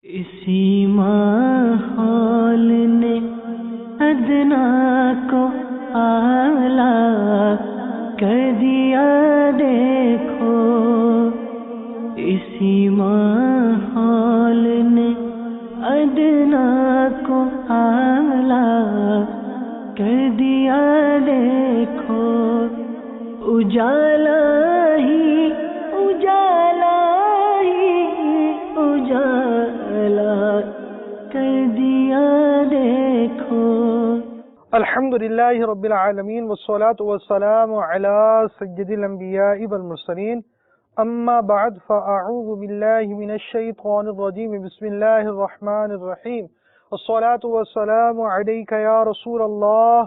اسی ماحول نے ادنا کو اعلیٰ کر دیا دیکھو، اسی ماحول نے ادنا کو اعلیٰ کر دیا دیکھو، اجالا ہی اجالا ہی اجالا کر دیا دیکھو۔ الحمدللہ رب العالمین والصلاة والسلام علی سید الانبیاء والمرسلین، اما بعد فاعوذ باللہ من الشیطان الرجیم، بسم اللہ الرحمن الرحیم، الصلاة والسلام علیک یا رسول اللہ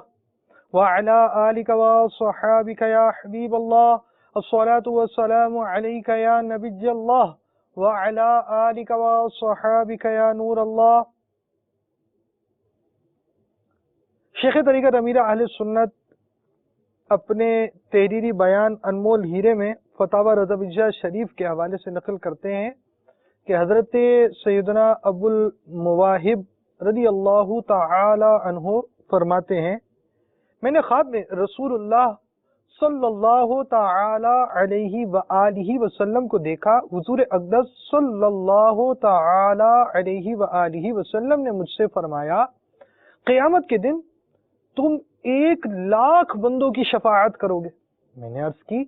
وعلی آلک وصحابک یا حبیب اللہ، الصلاة والسلام علیک یا نبی اللہ وعلی آلک وصحابک یا نور اللہ۔ شیخ طریقت امیر اہل سنت اپنے تحریری بیان انمول ہیرے میں فتاوی رضویہ شریف کے حوالے سے نقل کرتے ہیں کہ حضرت سیدنا ابو المواہب رضی اللہ تعالی عنہ فرماتے ہیں، میں نے خواب میں رسول اللہ صلی اللہ تعالی علیہ وآلہ وسلم کو دیکھا۔ حضور اقدس صلی اللہ تعالی علیہ وآلہ وسلم نے مجھ سے فرمایا، قیامت کے دن تم 1,00,000 بندوں کی شفاعت کرو گے۔ میں نے عرض کی،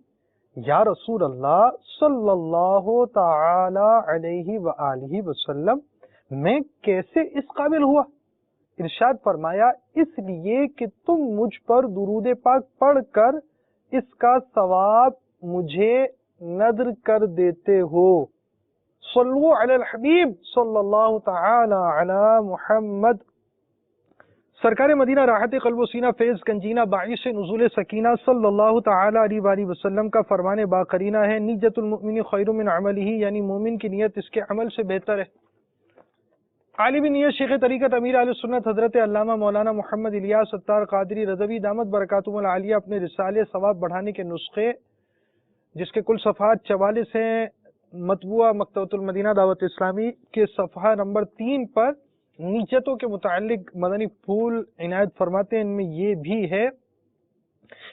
یا رسول اللہ صلی اللہ تعالی علیہ وآلہ وسلم، میں کیسے اس قابل ہوا؟ ارشاد فرمایا، اس لیے کہ تم مجھ پر درود پاک پڑھ کر اس کا ثواب مجھے نذر کر دیتے ہو۔ صلو علی الحبیب صلی اللہ تعالی علی محمد۔ سرکار مدینہ راحت قلب و سینہ فیض گنجینہ باعث نزول سکینہ صلی اللہ تعالی علیہ وآلہ وسلم کا فرمان باقرینہ ہے، نیت المؤمن خیر من عملہ، یعنی مومن کی نیت اس کے عمل سے بہتر ہے۔ عالم نیت شیخ طریقت امیر اہل سنت حضرت علامہ مولانا محمد الیاس ستار قادری رضوی دامت برکاتہم العالیہ اپنے رسالے ثواب بڑھانے کے نسخے، جس کے کل صفحات 44 ہیں، مطبوعہ مکتبۃ المدینہ دعوت اسلامی کے صفحہ نمبر 3 پر نیتوں کے متعلق مدنی پھول عنایت فرماتے ہیں۔ ان میں یہ بھی ہے،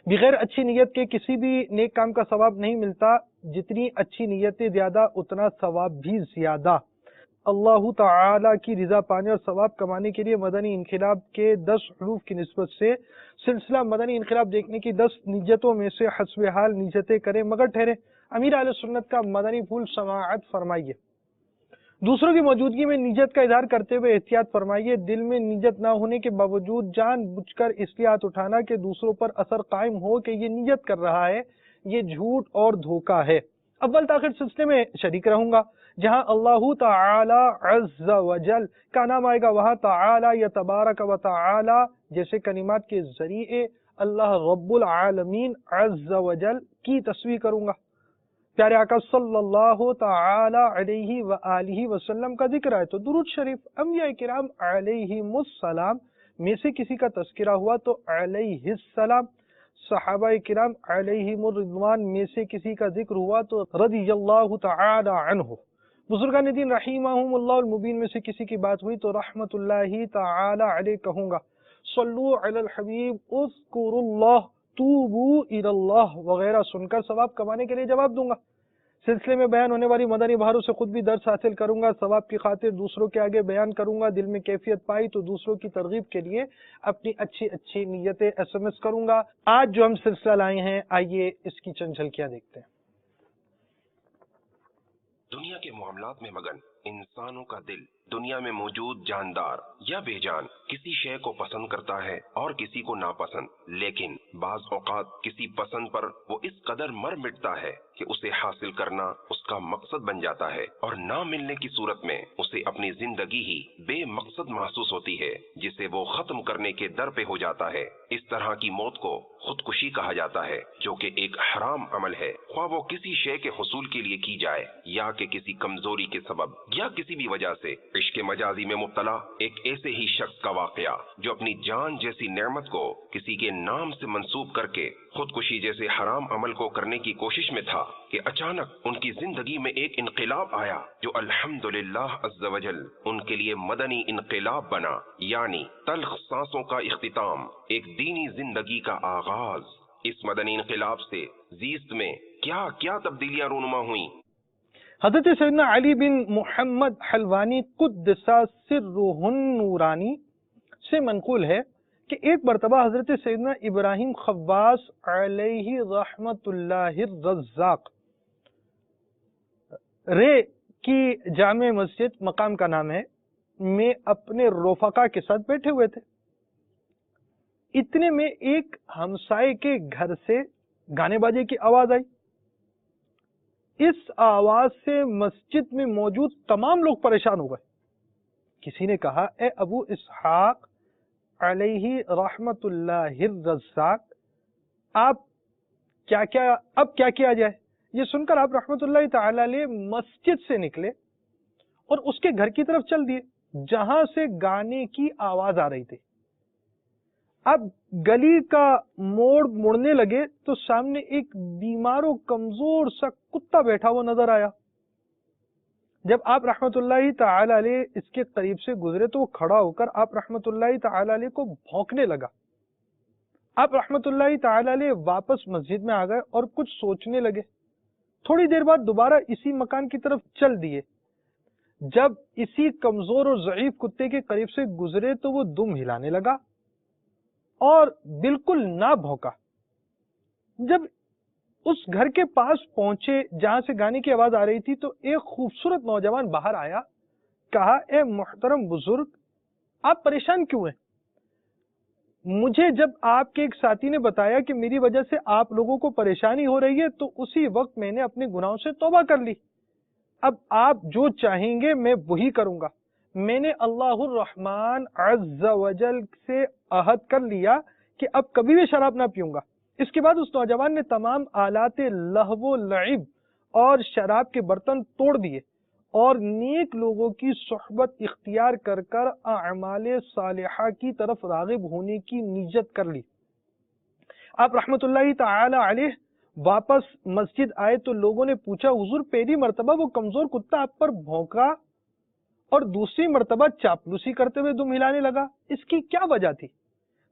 بغیر اچھی نیت کے کسی بھی نیک کام کا ثواب نہیں ملتا، جتنی اچھی نیتیں زیادہ اتنا ثواب بھی زیادہ۔ اللہ تعالی کی رضا پانے اور ثواب کمانے کے لیے مدنی انقلاب کے 10 حروف کی نسبت سے سلسلہ مدنی انقلاب دیکھنے کی 10 نیتوں میں سے حسب حال نیتیں کریں، مگر ٹھہرے امیر اہل سنت کا مدنی پھول سماعت فرمائیے۔ دوسروں کی موجودگی میں نیت کا اظہار کرتے ہوئے احتیاط فرمائیے، دل میں نیت نہ ہونے کے باوجود جان بوجھ کر اس لیے ہاتھ اٹھانا کہ دوسروں پر اثر قائم ہو کہ یہ نیت کر رہا ہے، یہ جھوٹ اور دھوکہ ہے۔ اول تاخیر سلسلے میں شریک رہوں گا، جہاں اللہ تعالی عز وجل کا نام آئے گا وہاں تعالی یا تبارک و تعالی جیسے کلمات کے ذریعے اللہ رب العالمین عز وجل کی تسبیح کروں گا۔ پیارے آقا صلی اللہ تعالی علیہ وآلہ وسلم کا ذکر آئے تو درود شریف، انبیاء کرام علیہم السلام میں سے کسی کا تذکرہ ہوا تو علیہ السلام، صحابہ کرام علیہم الرضوان میں سے کسی کا ذکر ہوا تو رضی اللہ تعالی عنہ، بزرگان دین رحمہم اللہ المبین میں سے کسی کی بات ہوئی تو رحمت اللہ تعالی علیہ کہوں گا۔ صلو علی الحبیب، اذکروا اللہ، توبوا الی اللہ وغیرہ سن کر ثواب کمانے کے لیے جواب دوں گا۔ سلسلے میں بیان ہونے والی مدنی بہاروں سے خود بھی درس حاصل کروں گا، ثواب کی خاطر دوسروں کے آگے بیان کروں گا۔ دل میں کیفیت پائی تو دوسروں کی ترغیب کے لیے اپنی اچھی نیتیں SMS کروں گا۔ آج جو ہم سلسلہ لائے ہیں، آئیے اس کی چند جھلکیاں دیکھتے ہیں۔ دنیا کے معاملات میں مگن انسانوں کا دل دنیا میں موجود جاندار یا بے جان کسی شے کو پسند کرتا ہے اور کسی کو ناپسند، لیکن بعض اوقات کسی پسند پر وہ اس قدر مر مٹتا ہے کہ اسے حاصل کرنا اس کا مقصد بن جاتا ہے، اور نہ ملنے کی صورت میں اسے اپنی زندگی ہی بے مقصد محسوس ہوتی ہے، جسے وہ ختم کرنے کے در پہ ہو جاتا ہے۔ اس طرح کی موت کو خودکشی کہا جاتا ہے، جو کہ ایک حرام عمل ہے، خواہ وہ کسی شے کے حصول کے لیے کی جائے یا کہ کسی کمزوری کے سبب یا کسی بھی وجہ سے۔ عشق مجازی میں مبتلا ایک ایسے ہی شخص کا واقعہ جو اپنی جان جیسی نعمت کو کسی کے نام سے منسوب کر کے خودکشی جیسے حرام عمل کو کرنے کی کوشش میں تھا۔ کہ اچانک ان کی زندگی میں ایک انقلاب آیا جو الحمدللہ عز وجل ان کے لیے مدنی انقلاب بنا، یعنی تلخ سانسوں کا اختتام، ایک دینی زندگی کا آغاز۔ اس مدنی انقلاب سے زیست میں کیا کیا تبدیلیاں رونما ہوئیں۔ حضرت سیدنا علی بن محمد حلوانی قدس سرہ النورانی سے منقول ہے کہ ایک مرتبہ حضرت سیدنا ابراہیم خواص علیہ رحمت اللہ الرزاق رے کی جامع مسجد، مقام کا نام ہے، میں اپنے رفقا کے ساتھ بیٹھے ہوئے تھے۔ اتنے میں ایک ہمسائے کے گھر سے گانے باجے کی آواز آئی۔ اس آواز سے مسجد میں موجود تمام لوگ پریشان ہو گئے۔ کسی نے کہا، اے ابو اسحاق علیہ رحمت اللہ الرزاق، اب کیا کیا جائے؟ یہ سن کر آپ رحمت اللہ تعالی علیہ مسجد سے نکلے اور اس کے گھر کی طرف چل دیے جہاں سے گانے کی آواز آ رہی تھی۔ اب گلی کا موڑ مڑنے لگے تو سامنے ایک بیمار و کمزور سا کتا بیٹھا ہوا نظر آیا۔ جب آپ رحمت اللہ تعالی علیہ اس کے قریب سے گزرے تو وہ کھڑا ہو کر آپ رحمت اللہ تعالی علیہ کو بھونکنے لگا۔ آپ رحمت اللہ تعالی علیہ واپس مسجد میں آ گئے اور کچھ سوچنے لگے۔ تھوڑی دیر بعد دوبارہ اسی مکان کی طرف چل دیے۔ جب اسی کمزور اور ضعیف کتے کے قریب سے گزرے تو وہ دم ہلانے لگا اور بالکل نہ بھونکا۔ جب اس گھر کے پاس پہنچے جہاں سے گانے کی آواز آ رہی تھی تو ایک خوبصورت نوجوان باہر آیا، کہا، اے محترم بزرگ، آپ پریشان کیوں ہیں؟ مجھے جب آپ کے ایک ساتھی نے بتایا کہ میری وجہ سے آپ لوگوں کو پریشانی ہو رہی ہے تو اسی وقت میں نے اپنے گناہوں سے توبہ کر لی۔ اب آپ جو چاہیں گے میں وہی کروں گا۔ میں نے اللہ الرحمن عز وجل سے عہد کر لیا کہ اب کبھی بھی شراب نہ پیوں گا۔ اس کے بعد اس نوجوان نے تمام آلات لہو و لعب اور شراب کے برتن توڑ دیے اور نیک لوگوں کی صحبت اختیار کر کر اعمال صالحہ کی طرف راغب ہونے کی نیت کر لی۔ آپ رحمت اللہ تعالی علیہ واپس مسجد آئے تو لوگوں نے پوچھا، حضور پہلی مرتبہ وہ کمزور کتا آپ پر بھونکا اور دوسری مرتبہ چاپلوسی کرتے ہوئے دم ہلانے لگا، اس کی کیا وجہ تھی؟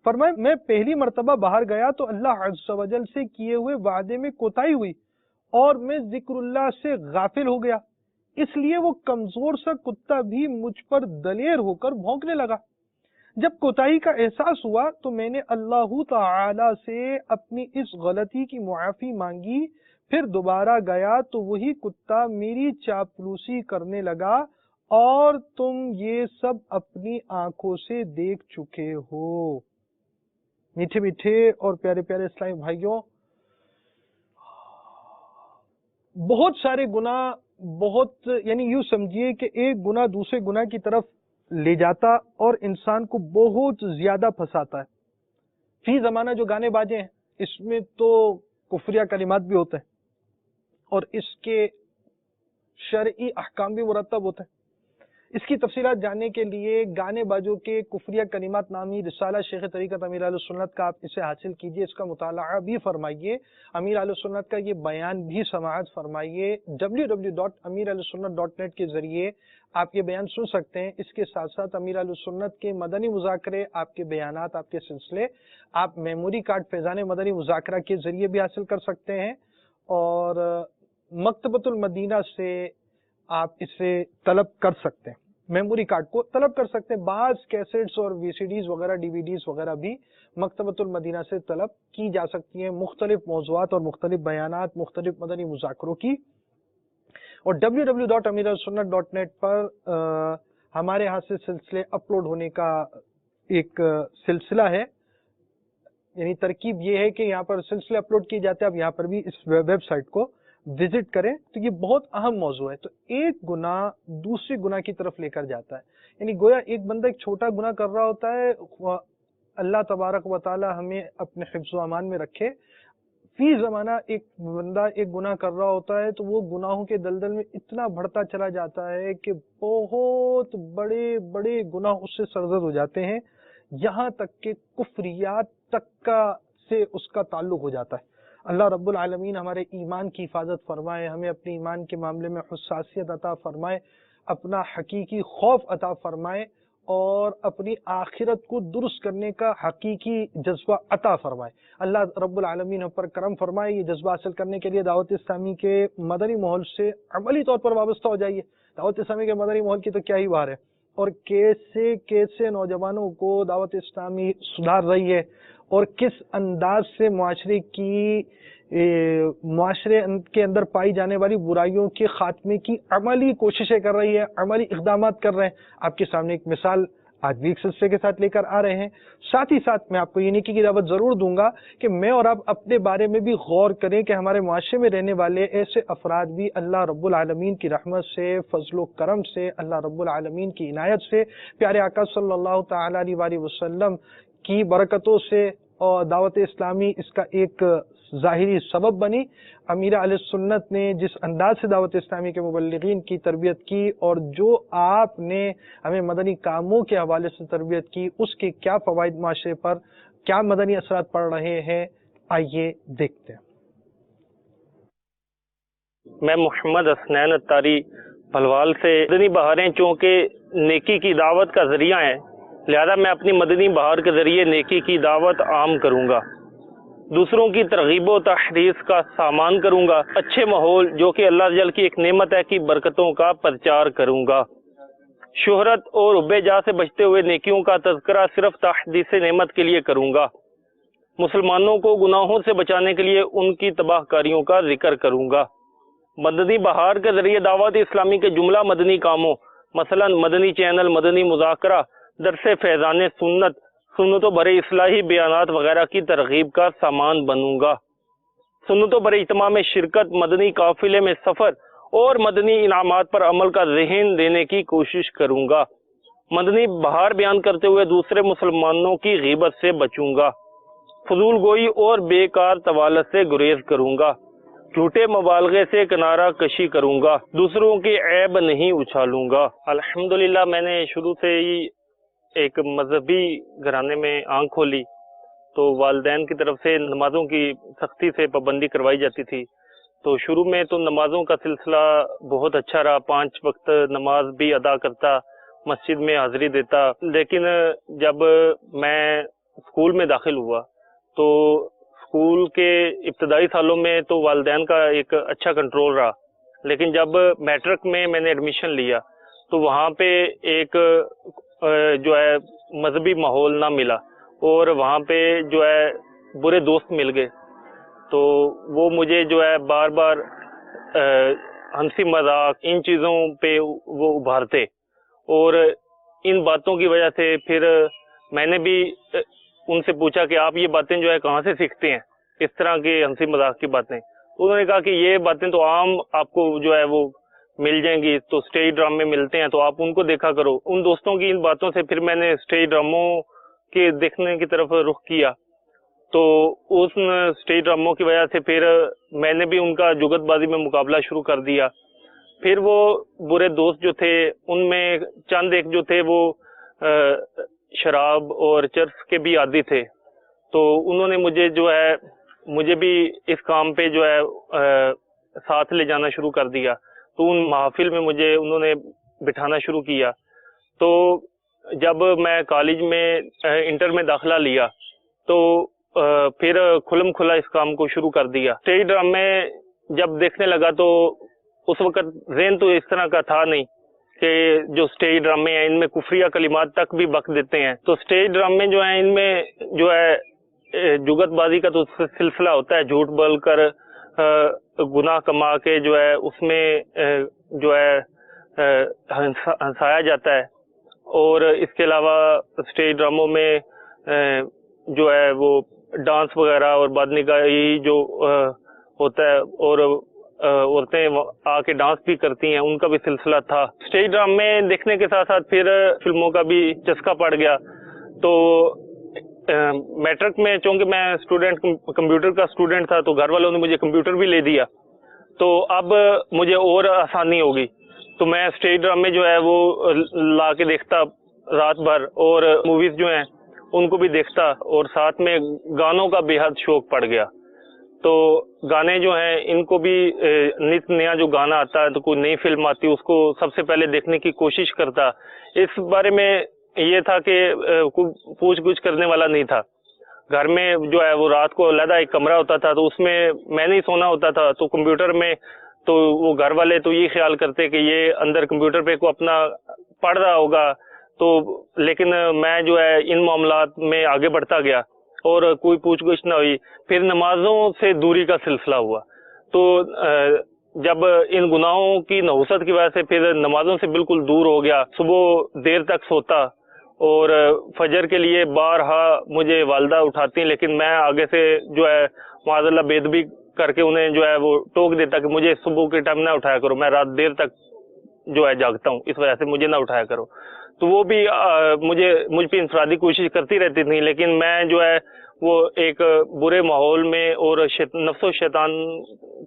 فرمایا، میں پہلی مرتبہ باہر گیا تو اللہ عز و جل سے کیے ہوئے وعدے میں کوتاہی ہوئی اور میں ذکر اللہ سے غافل ہو گیا، اس لیے وہ کمزور سا کتا بھی مجھ پر دلیر ہو کر بھونکنے لگا۔ جب کوتاہی کا احساس ہوا تو میں نے اللہ تعالی سے اپنی اس غلطی کی معافی مانگی، پھر دوبارہ گیا تو وہی کتا میری چاپلوسی کرنے لگا اور تم یہ سب اپنی آنکھوں سے دیکھ چکے ہو۔ میٹھے میٹھے اور پیارے پیارے اسلامی بھائیوں، بہت سارے گناہ یعنی یوں سمجھیے کہ ایک گناہ دوسرے گناہ کی طرف لے جاتا اور انسان کو بہت زیادہ پھنساتا ہے۔ فی زمانہ جو گانے باجے ہیں اس میں تو کفریہ کلمات بھی ہوتے ہیں اور اس کے شرعی احکام بھی مرتب ہوتے ہیں۔ اس کی تفصیلات جاننے کے لیے گانے بازوں کے کفریہ کلمات نامی رسالہ شیخ طریقت امیر اہل سنت کا آپ اسے حاصل کیجئے، اس کا مطالعہ بھی فرمائیے، امیر اہل سنت کا یہ بیان بھی سماعت فرمائیے۔ www.amirahlussunnat.net کے ذریعے آپ یہ بیان سن سکتے ہیں۔ اس کے ساتھ ساتھ امیر اہل سنت کے مدنی مذاکرے، آپ کے بیانات، آپ کے سلسلے آپ میموری کارڈ فیضان مدنی مذاکرہ کے ذریعے بھی حاصل کر سکتے ہیں اور مکتبۃ المدینہ سے آپ اسے طلب کر سکتے ہیں، میموری کارڈ کو طلب کر سکتے ہیں۔ بعض کیسٹس اور وی سی ڈیز وغیرہ ڈی وی ڈیز وغیرہ بھی مکتبۃ المدینہ سے طلب کی جا سکتی ہیں، مختلف موضوعات اور مختلف بیانات، مختلف مدنی مذاکروں کی۔ اور www.amirahlussunnat.net پر ہمارے ہاں سے سلسلے اپلوڈ ہونے کا ایک سلسلہ ہے، یعنی ترکیب یہ ہے کہ یہاں پر سلسلے اپلوڈ کیے جاتے ہیں، آپ یہاں پر بھی اس ویب سائٹ کو وزٹ کریں۔ تو یہ بہت اہم موضوع ہے۔ تو ایک گناہ دوسری گناہ کی طرف لے کر جاتا ہے، یعنی گویا ایک بندہ ایک چھوٹا گناہ کر رہا ہوتا ہے، اللہ تبارک و تعالی ہمیں اپنے حفظ و امان میں رکھے، فی زمانہ ایک بندہ ایک گناہ کر رہا ہوتا ہے تو وہ گناہوں کے دلدل میں اتنا بڑھتا چلا جاتا ہے کہ بہت بڑے بڑے گناہ اس سے سرزد ہو جاتے ہیں، یہاں تک کہ کفریات تک کا سے اس کا تعلق ہو جاتا ہے۔ اللہ رب العالمین ہمارے ایمان کی حفاظت فرمائے، ہمیں اپنے ایمان کے معاملے میں حساسیت عطا فرمائے، اپنا حقیقی خوف عطا فرمائے اور اپنی آخرت کو درست کرنے کا حقیقی جذبہ عطا فرمائے۔ اللہ رب العالمین ہم پر کرم فرمائے۔ یہ جذبہ حاصل کرنے کے لیے دعوت اسلامی کے مدنی ماحول سے عملی طور پر وابستہ ہو جائیے۔ دعوت اسلامی کے مدنی ماحول کی تو کیا ہی بات ہے، اور کیسے کیسے نوجوانوں کو دعوت اسلامی سدھار رہی ہے اور کس انداز سے معاشرے کے اندر پائی جانے والی برائیوں کے خاتمے کی عملی کوششیں کر رہی ہے، عملی اقدامات کر رہے ہیں۔ آپ کے سامنے ایک مثال آج بھی ایک سلسلے کے ساتھ لے کر آ رہے ہیں۔ ساتھ ہی ساتھ میں آپ کو یہ نیکی کی دعوت ضرور دوں گا کہ میں اور آپ اپنے بارے میں بھی غور کریں کہ ہمارے معاشرے میں رہنے والے ایسے افراد بھی اللہ رب العالمین کی رحمت سے، فضل و کرم سے، اللہ رب العالمین کی عنایت سے، پیارے آقا صلی اللہ تعالی علیہ وآلہ وسلم کی برکتوں سے، اور دعوت اسلامی اس کا ایک ظاہری سبب بنی۔ امیر اہل سنت نے جس انداز سے دعوت اسلامی کے مبلغین کی تربیت کی اور جو آپ نے ہمیں مدنی کاموں کے حوالے سے تربیت کی، اس کے کیا فوائد معاشرے پر، کیا مدنی اثرات پڑ رہے ہیں، آئیے دیکھتے ہیں۔ میں محمد حسنین اتاری بھلوال سے، مدنی بہاریں چونکہ نیکی کی دعوت کا ذریعہ ہیں، لہذا میں اپنی مدنی بہار کے ذریعے نیکی کی دعوت عام کروں گا، دوسروں کی ترغیب و تحریض کا سامان کروں گا، اچھے ماحول جو کہ اللہ جل کی ایک نعمت ہے کی برکتوں کا پرچار کروں گا، شہرت اور عب جاہ سے بچتے ہوئے نیکیوں کا تذکرہ صرف تحدیث نعمت کے لیے کروں گا، مسلمانوں کو گناہوں سے بچانے کے لیے ان کی تباہ کاریوں کا ذکر کروں گا۔ مدنی بہار کے ذریعے دعوت اسلامی کے جملہ مدنی کاموں مثلا مدنی چینل، مدنی مذاکرہ، درس فیضان سنت، سنتوں بھرے اصلاحی بیانات وغیرہ کی ترغیب کا سامان بنوں گا، سنتوں بھرے اجتماع میں شرکت، مدنی قافلے میں سفر اور مدنی انعامات پر عمل کا ذہن دینے کی کوشش کروں گا، مدنی بہار بیان کرتے ہوئے دوسرے مسلمانوں کی غیبت سے بچوں گا، فضول گوئی اور بیکار طوالت سے گریز کروں گا، جھوٹے مبالغے سے کنارہ کشی کروں گا، دوسروں کی عیب نہیں اچھالوں گا۔ الحمدللہ میں نے شروع سے ہی ایک مذہبی گھرانے میں آنکھ کھولی، تو والدین کی طرف سے نمازوں کی سختی سے پابندی کروائی جاتی تھی، تو شروع میں تو نمازوں کا سلسلہ بہت اچھا رہا، 5 وقت نماز بھی ادا کرتا، مسجد میں حاضری دیتا، لیکن جب میں اسکول میں داخل ہوا تو اسکول کے ابتدائی سالوں میں تو والدین کا ایک اچھا کنٹرول رہا، لیکن جب میٹرک میں نے ایڈمیشن لیا تو وہاں پہ ایک جو ہے مذہبی ماحول نہ ملا، اور وہاں پہ جو ہے برے دوست مل گئے، تو وہ مجھے جو ہے بار بار ہنسی مذاق ان چیزوں پہ وہ ابھارتے، اور ان باتوں کی وجہ سے پھر میں نے بھی ان سے پوچھا کہ آپ یہ باتیں جو ہے کہاں سے سیکھتے ہیں، اس طرح کے ہنسی مذاق کی باتیں؟ انہوں نے کہا کہ یہ باتیں تو عام آپ کو جو ہے وہ مل جائیں گی، تو اسٹیج ڈرامے ملتے ہیں تو آپ ان کو دیکھا کرو۔ ان دوستوں کی ان باتوں سے پھر میں نے اسٹیج ڈراموں کے دیکھنے کی طرف رخ کیا، تو اس اسٹیج ڈراموں کی وجہ سے پھر میں نے بھی ان کا جگت بازی میں مقابلہ شروع کر دیا۔ پھر وہ برے دوست جو تھے ان میں چند ایک جو تھے وہ شراب اور چرس کے بھی عادی تھے، تو انہوں نے مجھے بھی اس کام پہ جو ہے ساتھ لے جانا شروع کر دیا، تو ان محافل میں مجھے انہوں نے بٹھانا شروع کیا۔ تو جب میں کالج میں انٹر میں داخلہ لیا تو پھر کھلم کھلا اس کام کو شروع کر دیا۔ اسٹیج ڈرامے جب دیکھنے لگا تو اس وقت ذہن تو اس طرح کا تھا نہیں کہ جو اسٹیج ڈرامے ہیں ان میں کفریہ کلمات تک بھی بک دیتے ہیں، تو اسٹیج ڈرامے جو ہیں ان میں جو ہے جگت بازی کا تو سلسلہ ہوتا ہے، جھوٹ بول کر گناہ کما کے جو ہے اس میں جو ہے ہنسایا جاتا ہے، اور اس کے علاوہ اسٹیج ڈراموں میں جو ہے وہ ڈانس وغیرہ اور بعد نگاہی جو ہوتا ہے، اور عورتیں آ کے ڈانس بھی کرتی ہیں، ان کا بھی سلسلہ تھا۔ اسٹیج ڈرامے دیکھنے کے ساتھ ساتھ پھر فلموں کا بھی چسکا پڑ گیا، تو میٹرک میں چونکہ میں کمپیوٹر کا اسٹوڈنٹ تھا تو گھر والوں نے مجھے کمپیوٹر بھی لے دیا، تو اب مجھے اور آسانی ہوگی، تو میں اسٹیج ڈرامے جو ہے وہ لا کے دیکھتا رات بھر، اور موویز جو ہیں ان کو بھی دیکھتا، اور ساتھ میں گانوں کا بے حد شوق پڑ گیا۔ تو گانے جو ہیں ان کو بھی نت نیا جو گانا آتا ہے تو کوئی نئی فلم آتی اس کو سب سے پہلے دیکھنے کی کوشش کرتا. اس بارے میں یہ تھا کہ کوئی پوچھ گچھ کرنے والا نہیں تھا. گھر میں جو ہے وہ رات کو علیحدہ ایک کمرہ ہوتا تھا تو اس میں نہیں سونا ہوتا تھا, تو کمپیوٹر میں تو وہ گھر والے تو یہ خیال کرتے کہ یہ اندر کمپیوٹر پہ کو اپنا پڑھ رہا ہوگا. تو لیکن میں جو ہے ان معاملات میں آگے بڑھتا گیا اور کوئی پوچھ گچھ نہ ہوئی. پھر نمازوں سے دوری کا سلسلہ ہوا, تو جب ان گناہوں کی نحوست کی وجہ سے پھر نمازوں سے بالکل دور ہو گیا. صبح دیر تک سوتا اور فجر کے لیے بارہا مجھے والدہ اٹھاتی, لیکن میں آگے سے جو ہے معاذ اللہ بے ادبی کر کے انہیں جو ہے وہ ٹوک دیتا کہ مجھے صبح کے ٹائم نہ اٹھایا کرو, میں رات دیر تک جو ہے جاگتا ہوں, اس وجہ سے مجھے نہ اٹھایا کرو. تو وہ بھی مجھ پہ انفرادی کوشش کرتی رہتی تھی, لیکن میں جو ہے وہ ایک برے ماحول میں اور نفس و شیطان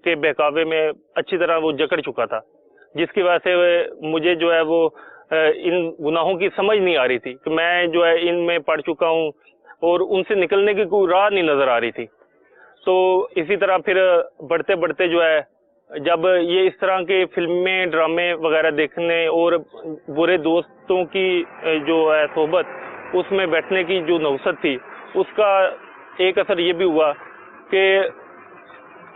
کے بہکاوے میں اچھی طرح وہ جکڑ چکا تھا, جس کی وجہ سے مجھے جو ہے وہ ان گناہوں کی سمجھ نہیں آ رہی تھی کہ میں جو ہے ان میں پڑ چکا ہوں اور ان سے نکلنے کی کوئی راہ نہیں نظر آ رہی تھی. تو اسی طرح پھر بڑھتے بڑھتے جو ہے جب یہ اس طرح کے فلمیں ڈرامے وغیرہ دیکھنے اور برے دوستوں کی جو ہے صحبت اس میں بیٹھنے کی جو نوست تھی, اس کا ایک اثر یہ بھی ہوا کہ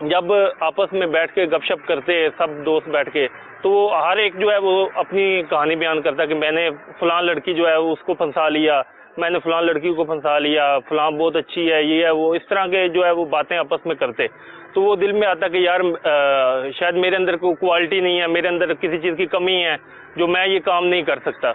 جب آپس میں بیٹھ کے گپ شپ کرتے سب دوست بیٹھ کے, تو ہر ایک جو ہے وہ اپنی کہانی بیان کرتا کہ میں نے فلاں لڑکی جو ہے اس کو پھنسا لیا, میں نے فلاں لڑکی کو پھنسا لیا, فلاں بہت اچھی ہے, یہ ہے وہ, اس طرح کے جو ہے وہ باتیں آپس میں کرتے. تو وہ دل میں آتا کہ یار شاید میرے اندر کوئی کوالٹی نہیں ہے, میرے اندر کسی چیز کی کمی ہے جو میں یہ کام نہیں کر سکتا.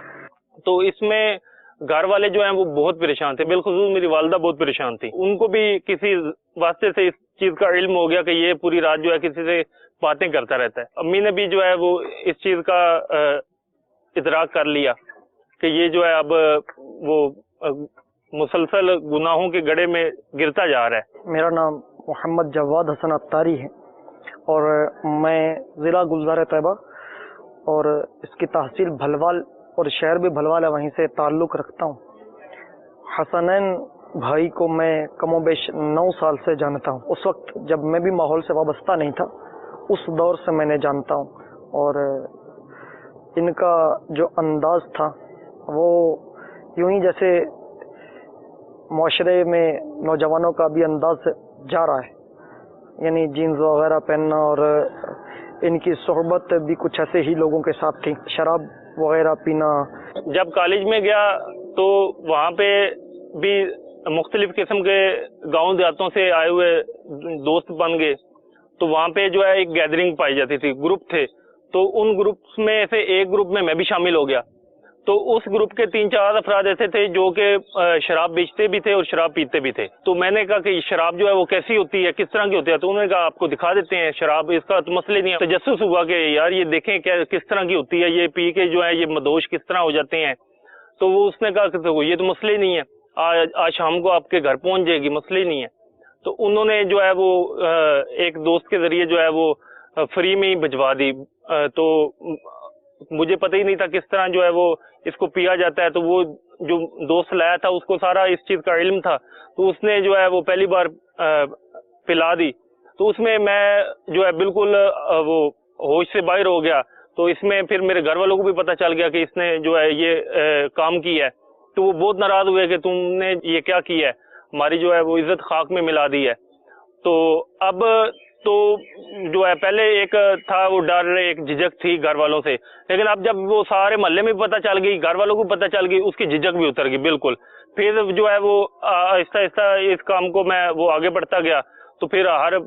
تو اس میں گھر والے جو ہیں وہ بہت پریشان تھے, بالخصوص میری والدہ بہت پریشان تھی. ان کو بھی کسی واسطے سے اس چیز کا علم ہو گیا کہ یہ پوری رات جو ہے کسی سے باتیں کرتا رہتا ہے. امی نے بھی جو ہے وہ اس چیز کا ادراک کر لیا کہ یہ جو ہے اب وہ مسلسل گناہوں کے گڑھے میں گرتا جا رہا ہے. میرا نام محمد جواد حسن عطاری ہے اور میں ضلع گلزار طیبہ اور اس کی تحصیل بھلوال اور شہر بھی بھلوال ہے, وہیں سے تعلق رکھتا ہوں. حسنین بھائی کو میں کم و بیش 9 سال سے جانتا ہوں. اس وقت جب میں بھی ماحول سے وابستہ نہیں تھا اس دور سے میں نے جانتا ہوں, اور ان کا جو انداز تھا وہ یوں ہی جیسے معاشرے میں نوجوانوں کا بھی انداز جا رہا ہے, یعنی جینز وغیرہ پہننا, اور ان کی صحبت بھی کچھ ایسے ہی لوگوں کے ساتھ تھی, شراب وغیرہ پینا. جب کالج میں گیا تو وہاں پہ بھی مختلف قسم کے گاؤں دیہاتوں سے آئے ہوئے دوست بن گئے. تو وہاں پہ جو ہے ایک گیدرنگ پائی جاتی تھی, گروپ تھے, تو ان گروپس میں سے ایک گروپ میں بھی شامل ہو گیا. تو اس گروپ کے 3-4 افراد ایسے تھے جو کہ شراب بیچتے بھی تھے اور شراب پیتے بھی تھے. تو میں نے کہا کہ شراب جو ہے وہ کیسی ہوتی ہے, کس طرح کی ہوتی ہے؟ تو انہوں نے کہا آپ کو دکھا دیتے ہیں شراب, اس کا تو مسئلہ نہیں ہے. تجسس ہوا کہ یار یہ دیکھیں کیا کس طرح کی ہوتی ہے, یہ پی کے جو ہے یہ مدوش کس طرح ہو جاتے ہیں. تو وہ اس نے کہا کہ یہ تو مسئلہ ہی نہیں ہے, آج شام کو آپ کے گھر پہنچ جائے گی, مسئلہ ہی نہیں ہے. تو انہوں نے جو ہے وہ ایک دوست کے ذریعے جو ہے وہ فری میں ہی بھجوا دی. تو مجھے پتہ ہی نہیں تھا کس طرح جو ہے وہ اس کو پیا جاتا ہے. تو وہ جو دوست لایا تھا اس کو سارا اس چیز کا علم تھا, تو اس نے جو ہے وہ پہلی بار پلا دی. تو اس میں جو ہے بالکل وہ ہوش سے باہر ہو گیا. تو اس میں پھر میرے گھر والوں کو بھی پتہ چل گیا کہ اس نے جو ہے یہ کام کیا ہے. تو وہ بہت ناراض ہوئے کہ تم نے یہ کیا کیا ہے, ہماری جو ہے وہ عزت خاک میں ملا دی ہے. تو اب تو جو ہے پہلے ایک تھا وہ ڈر, ایک جھجک تھی گھر والوں سے, لیکن اب جب وہ سارے محلے میں پتہ چل گئی, گھر والوں کو پتہ چل گئی, اس کی جھجک بھی اتر گئی بالکل. پھر جو ہے وہ آہستہ آہستہ اس کام کو میں وہ آگے بڑھتا گیا. تو پھر ہر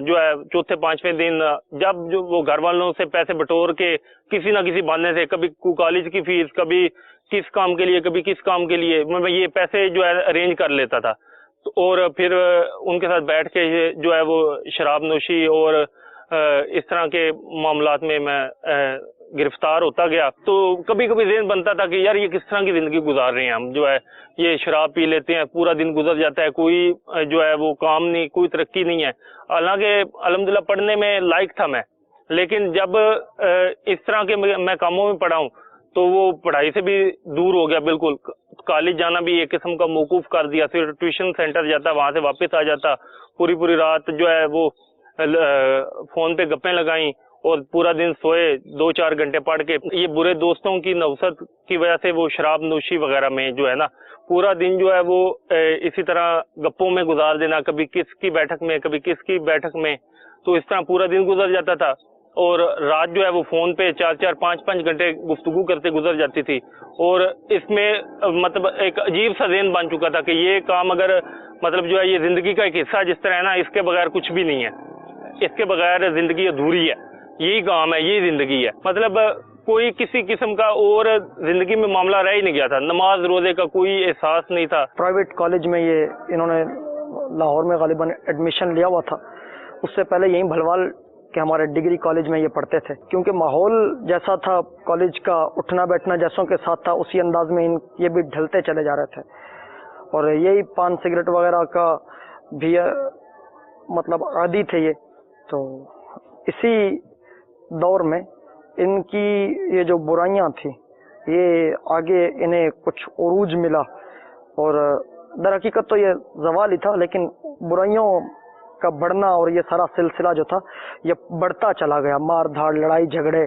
جو ہے 4-5ویں دن جب جو وہ گھر والوں سے پیسے بٹور کے کسی نہ کسی بہانے سے, کبھی کالج کی فیس, کبھی کس کام کے لیے, کبھی کس کام کے لیے, میں یہ پیسے جو ہے ارینج کر لیتا تھا. اور پھر ان کے ساتھ بیٹھ کے جو ہے وہ شراب نوشی اور اس طرح کے معاملات میں گرفتار ہوتا گیا. تو کبھی کبھی ذہن بنتا تھا کہ یار یہ کس طرح کی زندگی گزار رہے ہیں ہم, جو ہے یہ شراب پی لیتے ہیں, پورا دن گزر جاتا ہے, کوئی جو ہے وہ کام نہیں, کوئی ترقی نہیں ہے. حالانکہ الحمدللہ پڑھنے میں لائق تھا میں, لیکن جب اس طرح کے میں کاموں میں پڑا ہوں تو وہ پڑھائی سے بھی دور ہو گیا بالکل. کالج جانا بھی ایک قسم کا موقوف کر دیا. پھر ٹیوشن سینٹر جاتا, وہاں سے واپس آ جاتا, پوری رات جو ہے وہ فون پہ گپیں لگائیں اور پورا دن سوئے 2-4 گھنٹے پڑھ کے. یہ برے دوستوں کی نوست کی وجہ سے وہ شراب نوشی وغیرہ میں جو ہے نا پورا دن جو ہے وہ اسی طرح گپوں میں گزار دینا, کبھی کس کی بیٹھک میں کبھی کس کی بیٹھک میں, تو اس طرح پورا دن گزر جاتا تھا. اور رات جو ہے وہ فون پہ 4-4 5-5 گھنٹے گفتگو کرتے گزر جاتی تھی. اور اس میں مطلب ایک عجیب سا ذہن بن چکا تھا کہ یہ کام اگر مطلب جو ہے یہ زندگی کا ایک حصہ جس طرح ہے نا, اس کے بغیر کچھ بھی نہیں ہے, اس کے بغیر زندگی ادھوری ہے, یہی کام ہے, یہی زندگی ہے. مطلب کوئی کسی قسم کا اور زندگی میں معاملہ رہ ہی نہیں گیا تھا, نماز روزے کا کوئی احساس نہیں تھا. پرائیویٹ کالج میں یہ انہوں نے لاہور میں غالباً ایڈمیشن لیا ہوا تھا. اس سے پہلے یہیں بھلوال کہ ہمارے ڈگری کالج میں یہ پڑھتے تھے. کیونکہ ماحول جیسا تھا کالج کا, اٹھنا بیٹھنا جیسوں کے ساتھ تھا, اسی انداز میں یہ بھی ڈھلتے چلے جا رہے تھے. اور یہی پان سگریٹ وغیرہ کا بھی مطلب عادی تھے یہ. تو اسی دور میں ان کی یہ جو برائیاں تھیں یہ آگے انہیں کچھ عروج ملا. اور در حقیقت تو یہ زوال ہی تھا, لیکن برائیوں کا بڑھنا اور یہ سارا سلسلہ جو تھا یہ بڑھتا چلا گیا. مار دھاڑ, لڑائی جھگڑے,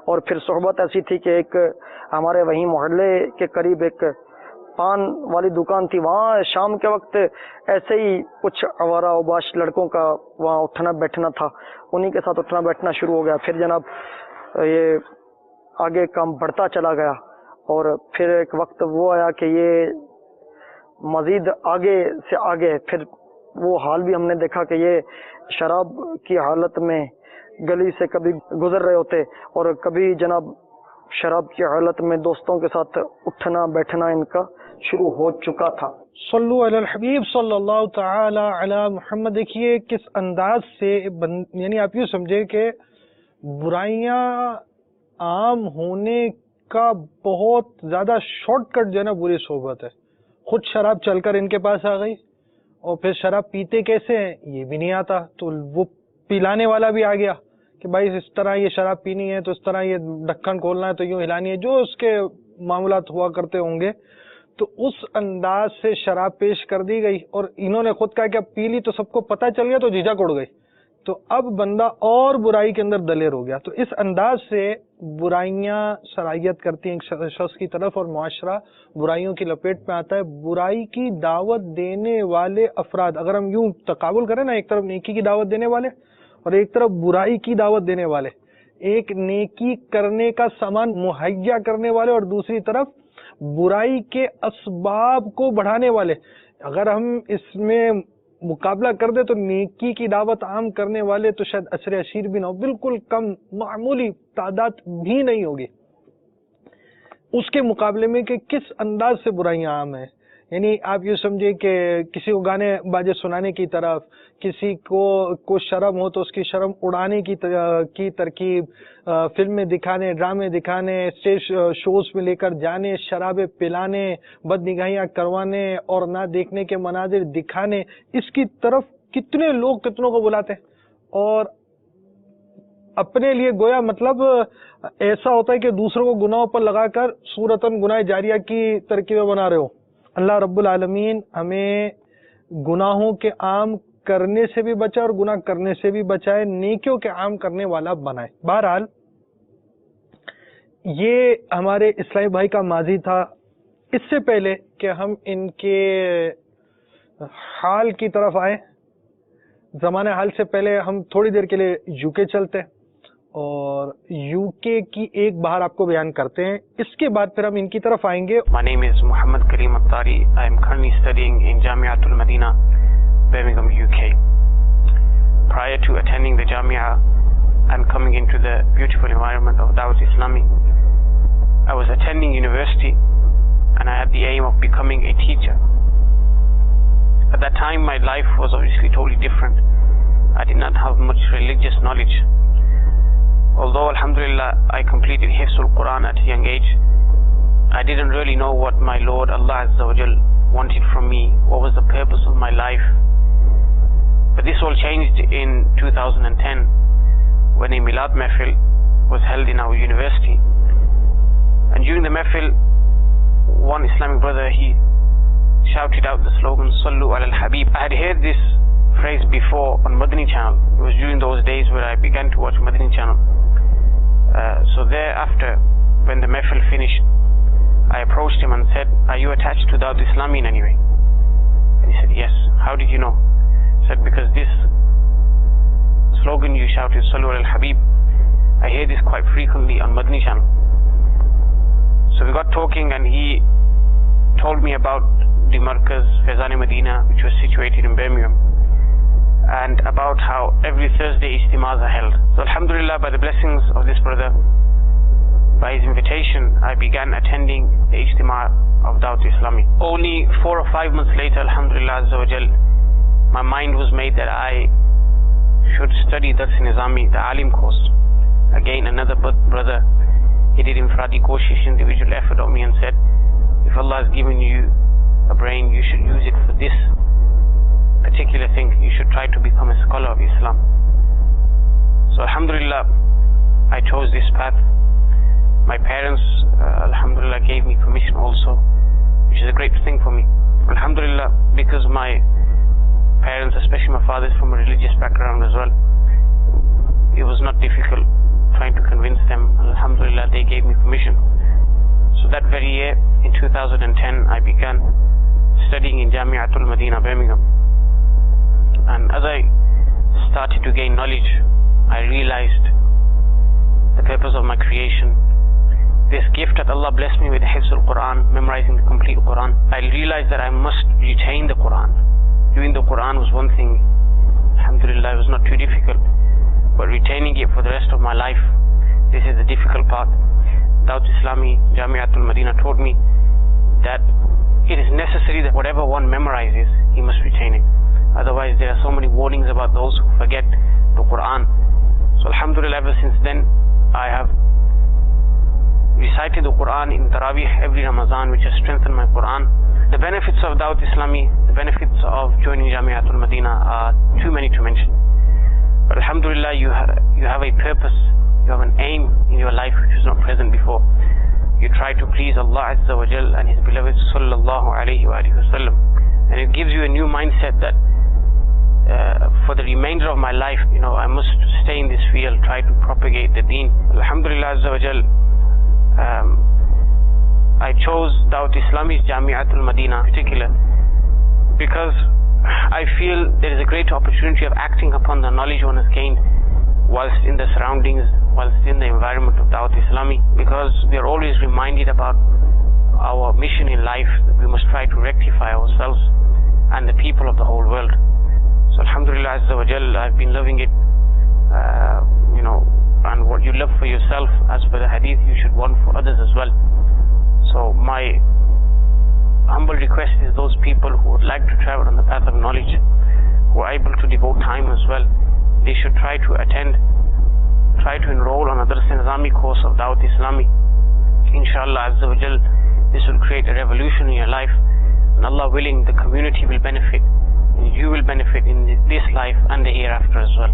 اور پھر صحبت ایسی تھی کہ ایک ہمارے وہیں محلے کے قریب ایک پان والی دکان تھی, وہاں شام کے وقت ایسے ہی کچھ آوارہ اوباش لڑکوں کا وہاں اٹھنا بیٹھنا تھا, انہی کے ساتھ اٹھنا بیٹھنا شروع ہو گیا. پھر جناب یہ آگے کام بڑھتا چلا گیا, اور پھر ایک وقت وہ آیا کہ یہ مزید آگے سے آگے پھر وہ حال بھی ہم نے دیکھا کہ یہ شراب کی حالت میں گلی سے کبھی گزر رہے ہوتے, اور کبھی جناب شراب کی حالت میں دوستوں کے ساتھ اٹھنا بیٹھنا ان کا شروع ہو چکا تھا. صلو علی الحبیب صلی اللہ تعالی علی محمد. دیکھیے کس انداز سے یعنی آپ یوں سمجھے کہ برائیاں عام ہونے کا بہت زیادہ شارٹ کٹ جو ہے نا بری صحبت ہے. خود شراب چل کر ان کے پاس آ گئی, اور پھر شراب پیتے کیسے ہیں یہ بھی نہیں آتا, تو وہ پلانے والا بھی آ گیا کہ بھائی اس طرح یہ شراب پینی ہے, تو اس طرح یہ ڈھکن کھولنا ہے, تو یوں ہلانی ہے, جو اس کے معاملات ہوا کرتے ہوں گے. تو اس انداز سے شراب پیش کر دی گئی, اور انہوں نے خود کہا کہ اب پی لی تو سب کو پتہ چل گیا, تو جھجک اڑ گئی, تو اب بندہ اور برائی کے اندر دلیر ہو گیا. تو اس انداز سے برائیاں سرایت کرتی ہیں ایک شخص کی طرف, اور معاشرہ برائیوں کی لپیٹ میں آتا ہے. برائی کی دعوت دینے والے افراد, اگر ہم یوں تقابل کریں نا, ایک طرف نیکی کی دعوت دینے والے اور ایک طرف برائی کی دعوت دینے والے, ایک نیکی کرنے کا سامان مہیا کرنے والے اور دوسری طرف برائی کے اسباب کو بڑھانے والے. اگر ہم اس میں مقابلہ کر دے تو نیکی کی دعوت عام کرنے والے تو شاید عشر عشیر بھی نہ ہو, بالکل کم معمولی تعداد بھی نہیں ہوگی اس کے مقابلے میں کہ کس انداز سے برائیاں عام ہیں. یعنی آپ یہ سمجھے کہ کسی کو گانے باجے سنانے کی طرف, کسی کو شرم ہو تو اس کی شرم اڑانے کی ترکیب, فلمیں دکھانے, ڈرامے دکھانے, اسٹیج شوز میں لے کر جانے, شرابیں پلانے, بد نگاہیاں کروانے اور نہ دیکھنے کے مناظر دکھانے, اس کی طرف کتنے لوگ کتنوں کو بلاتے ہیں. اور اپنے لیے گویا مطلب ایسا ہوتا ہے کہ دوسروں کو گناہوں پر لگا کر صورتاً گناہ جاریہ کی ترکیبیں بنا رہے ہو. اللہ رب العالمین ہمیں گناہوں کے عام کرنے سے بھی بچائے اور گناہ کرنے سے بھی بچائے, نیکیوں کے عام کرنے والا بنائے. بہرحال یہ ہمارے اسلامی بھائی کا ماضی تھا. اس سے پہلے کہ ہم ان کے حال کی طرف آئیں, زمانہ حال سے پہلے ہم تھوڑی دیر کے لیے یو کے چلتے ہیں اور یو کے کی ایک بہار آپ کو بیان کرتے ہیں. اس کے بعد پھر ہم ان کی طرف آئیں گے. My name is Muhammad Kareem Attari. I am currently studying in Jamiat al-Madina, Birmingham, UK. Prior to attending the Jamia and coming into the beautiful environment of Dawat Islami, I was attending university and I had the aim of becoming a teacher. At that time my life was obviously totally different. I did not have much religious knowledge. Although alhamdulillah I completed Hifzul Quran at a young age, I didn't really know what my Lord Allah Azza wa Jal wanted from me, what was the purpose of my life. But this all changed in 2010 when a Milad Mehfil was held in our university, And during the mehfil, one Islamic brother, he shouted out the slogan, Sallu ala al-Habib. I had heard this phrase before on Madani channel. It was during those days where I began to watch Madani channel. So thereafter, when the mehfil finished, I approached him and said, are you attached to Dawat Islami in any way? And he said, yes. How did you know? I said, because this slogan you shouted, Sallu ala al-Habib, I hear this quite frequently on Madani channel. So we got talking and he told me about the Markaz Faizan Medina, which was situated in Birmingham, and about how every Thursday ijtimas are held. So alhamdulillah, by the blessings of this brother, by his invitation, I began attending the ijtima of Dawat Islami. Only 4 or 5 months later, alhamdulillah azza wa jal, my mind was made that I should study Dars Nizami, the Alim course. Again, another brother, he did infradi koshish, individual effort on me, and said, if Allah has given you a brain, you should use it for this particular thing. You should try to become a scholar of Islam. So alhamdulillah, I chose this path. My parents, alhamdulillah, gave me permission also, which is a great thing for me. Alhamdulillah, because my parents, especially my father, is from a religious background as well, it was not difficult trying to convince them. Alhamdulillah, they gave me permission. So that very year, in 2010, I began studying in Jamiatul Medina, Birmingham. And as I started to gain knowledge, I realized the purpose of my creation. This gift that Allah blessed me with, Hifz al-Quran, memorizing the complete Quran. I realized that I must retain the Quran. Doing the Quran was one thing. Alhamdulillah, it was not too difficult. But retaining it for the rest of my life, this is the difficult part. Dawat Islami, Jamiatul Medina taught me that it is necessary that whatever one memorizes, he must retain it. Otherwise, there are so many warnings about those who forget the Quran. So alhamdulillah, ever since then, I have recited the Quran in Taraweeh every Ramadan, which has strengthened my Quran. The benefits of Dawat Islami, the benefits of joining Jamiatul Medina are too many to mention. But alhamdulillah, you have a purpose, you have an aim in your life which was not present before. You try to please Allah Azza wa Jal and His beloved Sallallahu Alaihi Wasallam. And it gives you a new mindset that for the remainder of my life, I must stay in this field, try to propagate the deen. Alhamdulillah Azza wa Jal, I chose Dawat Islami's Jamiatul Medina in particular because I feel there is a great opportunity of acting upon the knowledge one has gained whilst in the surroundings, whilst in the environment of Dawat Islami, because we are always reminded about our mission in life, that we must try to rectify ourselves and the people of the whole world. So alhamdulillah Azza wa Jal, I've been loving it, and what you love for yourself, as per the hadith, you should want for others as well. So my humble request is those people who would like to travel on the path of knowledge, who are able to devote time as well, they should try to enroll on a Dars Nizami course of Dawat Islami. Inshallah Azza wa Jal, this will create a revolution in your life, and Allah willing, the community will benefit, and you will benefit in this life and the hereafter as well.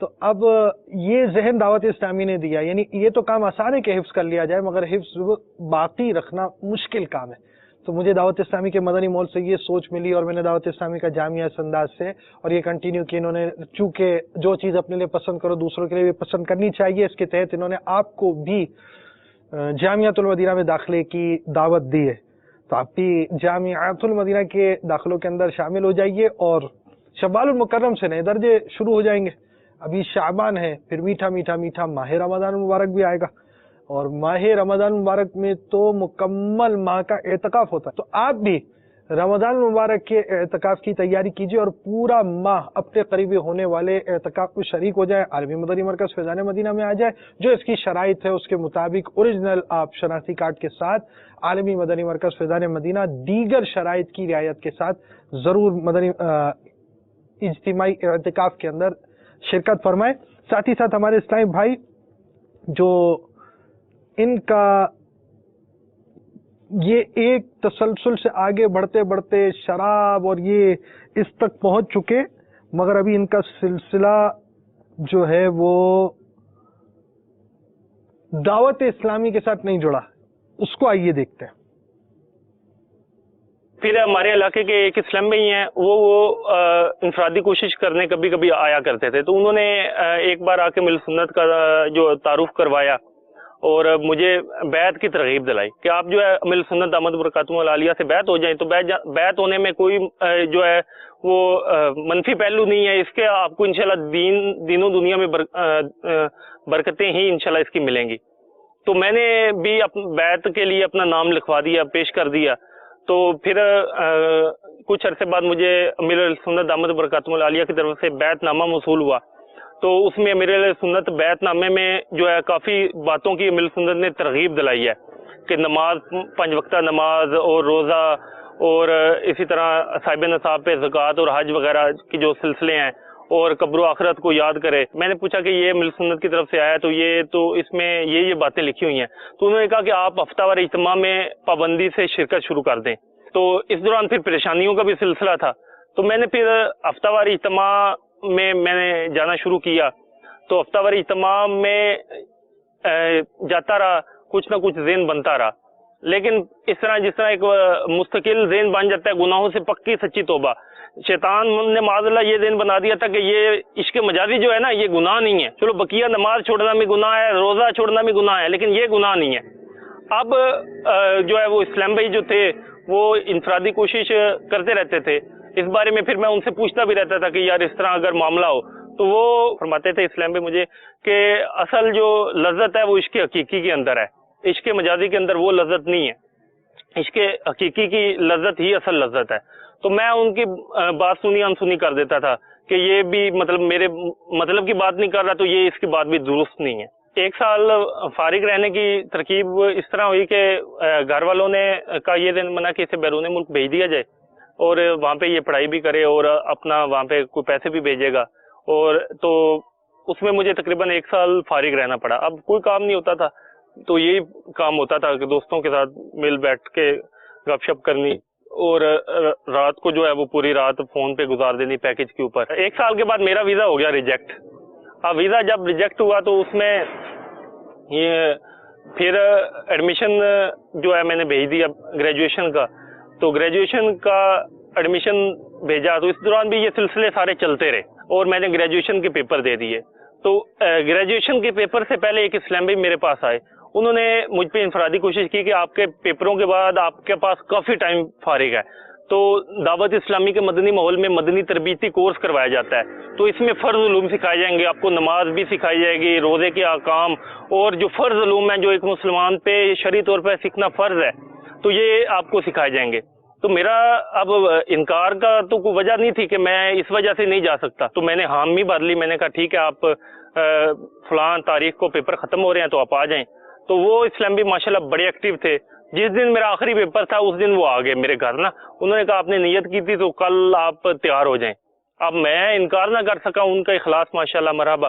تو اب یہ ذہن دعوت اسلامی نے دیا، یعنی یہ تو کام آسان ہے کہ حفظ کر لیا جائے، مگر حفظ باقی رکھنا مشکل کام ہے. تو مجھے دعوت اسلامی کے مدنی ماحول سے یہ سوچ ملی اور میں نے دعوت اسلامی کا جامعہ اس انداز سے اور یہ کنٹینیو کی. انہوں نے چونکہ جو چیز اپنے لیے پسند کرو دوسروں کے لیے بھی پسند کرنی چاہیے، اس کے تحت انہوں نے آپ کو بھی جامعۃ المدینہ میں داخلے کی دعوت دی ہے. تو آپ بھی جامعۃ المدینہ کے داخلوں کے اندر شامل ہو جائیے اور شوال المکرم سے نئے درجے شروع ہو جائیں گے. ابھی شعبان ہے، پھر میٹھا میٹھا میٹھا ماہ رمضان المبارک بھی آئے گا، اور ماہ رمضان المبارک میں تو مکمل ماہ کا اعتکاف ہوتا ہے. تو آپ بھی رمضان المبارک کے اعتکاف کی تیاری کیجیے اور پورا ماہ اپنے قریبی ہونے والے اعتکاف میں شریک ہو جائے. عالمی مدنی مرکز فیضان مدینہ میں آ جائے، جو اس کی شرائط ہے اس کے مطابق اوریجنل آپ شناختی کارڈ کے ساتھ عالمی مدنی مرکز فیضان مدینہ دیگر شرائط کی رعایت کے ساتھ ضرور مدنی اجتماعی اعتکاف کے اندر شرکت فرمائے. ساتھ ہی ساتھ ہمارے اسلامی بھائی جو ان کا یہ ایک تسلسل سے آگے بڑھتے بڑھتے شراب اور یہ اس تک پہنچ چکے، مگر ابھی ان کا سلسلہ جو ہے وہ دعوت اسلامی کے ساتھ نہیں جڑا، اس کو آئیے دیکھتے ہیں. پھر ہمارے علاقے کے ایک اسلام بھائی ہیں، وہ انفرادی کوشش کرنے کبھی کبھی آیا کرتے تھے. تو انہوں نے ایک بار آ کے مل سنت کا جو تعارف کروایا اور مجھے بیعت کی ترغیب دلائی کہ آپ جو ہے مل سنت دامت برکاتہم العالیہ سے بیعت ہو جائیں. تو بیعت ہونے میں کوئی جو ہے وہ منفی پہلو نہیں ہے، اس کے آپ کو انشاءاللہ دین و دنیا میں برکتیں ہی انشاءاللہ اس کی ملیں گی. تو میں نے بھی بیعت کے لیے اپنا نام لکھوا دیا، پیش کر دیا. تو پھر کچھ عرصے بعد مجھے امیر سنت دامت برکاتہم العالیہ کی طرف سے بیعت نامہ موصول ہوا. تو اس میں امیر سنت بیعت نامے میں جو ہے کافی باتوں کی امیر سنت نے ترغیب دلائی ہے کہ نماز، 5 وقتہ نماز اور روزہ، اور اسی طرح صاحب نصاب پہ زکوٰۃ اور حج وغیرہ کی جو سلسلے ہیں، اور قبر و آخرت کو یاد کرے. میں نے پوچھا کہ یہ مل سنت کی طرف سے آیا تو اس میں یہ باتیں لکھی ہوئی ہیں. تو انہوں نے کہا کہ آپ ہفتہ وار اجتماع میں پابندی سے شرکت شروع کر دیں. تو اس دوران پھر پریشانیوں کا بھی سلسلہ تھا. تو میں نے پھر ہفتہ وار اجتماع میں نے جانا شروع کیا. تو ہفتہ وار اجتماع میں جاتا رہا، کچھ نہ کچھ ذہن بنتا رہا. لیکن اس طرح جس طرح ایک مستقل ذہن بن جاتا ہے گناہوں سے پکی سچی توبہ، شیطان نے معاذ اللہ یہ ذہن بنا دیا تھا کہ یہ عشق مجازی جو ہے نا یہ گناہ نہیں ہے. چلو بقیہ نماز چھوڑنا بھی گناہ ہے، روزہ چھوڑنا بھی گناہ ہے، لیکن یہ گناہ نہیں ہے. اب جو ہے وہ اسلام بھائی جو تھے وہ انفرادی کوشش کرتے رہتے تھے. اس بارے میں پھر میں ان سے پوچھتا بھی رہتا تھا کہ یار اس طرح اگر معاملہ ہو. تو وہ فرماتے تھے اسلام بھائی مجھے کہ اصل جو لذت ہے وہ عشق حقیقی کے اندر ہے، عشق مجازی کے اندر وہ لذت نہیں ہے. عشق حقیقی کی لذت ہی اصل لذت ہے. تو میں ان کی بات سنی انسنی کر دیتا تھا کہ یہ بھی مطلب میرے مطلب کی بات نہیں کر رہا، تو یہ اس کی بات بھی درست نہیں ہے. 1 سال فارغ رہنے کی ترکیب اس طرح ہوئی کہ گھر والوں نے کہا یہ دن منع کہ اسے بیرون ملک بھیج دیا جائے اور وہاں پہ یہ پڑھائی بھی کرے اور اپنا وہاں پہ کوئی پیسے بھی بھیجے گا. اور تو اس میں مجھے تقریباً 1 سال فارغ رہنا پڑا. اب کوئی کام نہیں ہوتا تھا، تو یہی کام ہوتا تھا کہ دوستوں کے ساتھ مل بیٹھ کے گپ شپ کرنی اور رات کو جو ہے وہ پوری رات فون پہ گزار دینی پیکج کے اوپر. 1 سال کے بعد میرا ویزا ہو گیا ریجیکٹ. اب ویزا جب ریجیکٹ ہوا تو اس میں یہ پھر ایڈمیشن جو ہے میں نے بھیج دیا گریجویشن کا. تو گریجویشن کا ایڈمیشن بھیجا. تو اس دوران بھی یہ سلسلے سارے چلتے رہے اور میں نے گریجویشن کے پیپر دے دیے. تو گریجویشن کے پیپر سے پہلے ایک اسلام بھائی میرے پاس آئے. انہوں نے مجھ پہ انفرادی کوشش کی کہ آپ کے پیپروں کے بعد آپ کے پاس کافی ٹائم فارغ ہے، تو دعوت اسلامی کے مدنی ماحول میں مدنی تربیتی کورس کروایا جاتا ہے. تو اس میں فرض علوم سکھائے جائیں گے، آپ کو نماز بھی سکھائی جائے گی، روزے کے احکام اور جو فرض علوم ہیں جو ایک مسلمان پہ شرعی طور پہ سیکھنا فرض ہے، تو یہ آپ کو سکھائے جائیں گے. تو میرا اب انکار کا تو کوئی وجہ نہیں تھی کہ میں اس وجہ سے نہیں جا سکتا. تو میں نے حامی بھر لی. میں نے کہا ٹھیک ہے آپ فلاں تاریخ کو پیپر ختم ہو رہے ہیں تو آپ آ جائیں. تو وہ اسلام بھی ماشاءاللہ بڑے ایکٹیو تھے. جس دن میرا آخری پیپر تھا اس دن وہ آ گئے میرے گھر نا. انہوں نے کہا آپ نے نیت کی تھی تو کل آپ تیار ہو جائیں. اب میں انکار نہ کر سکا، ان کا اخلاص ماشاءاللہ مرحبا.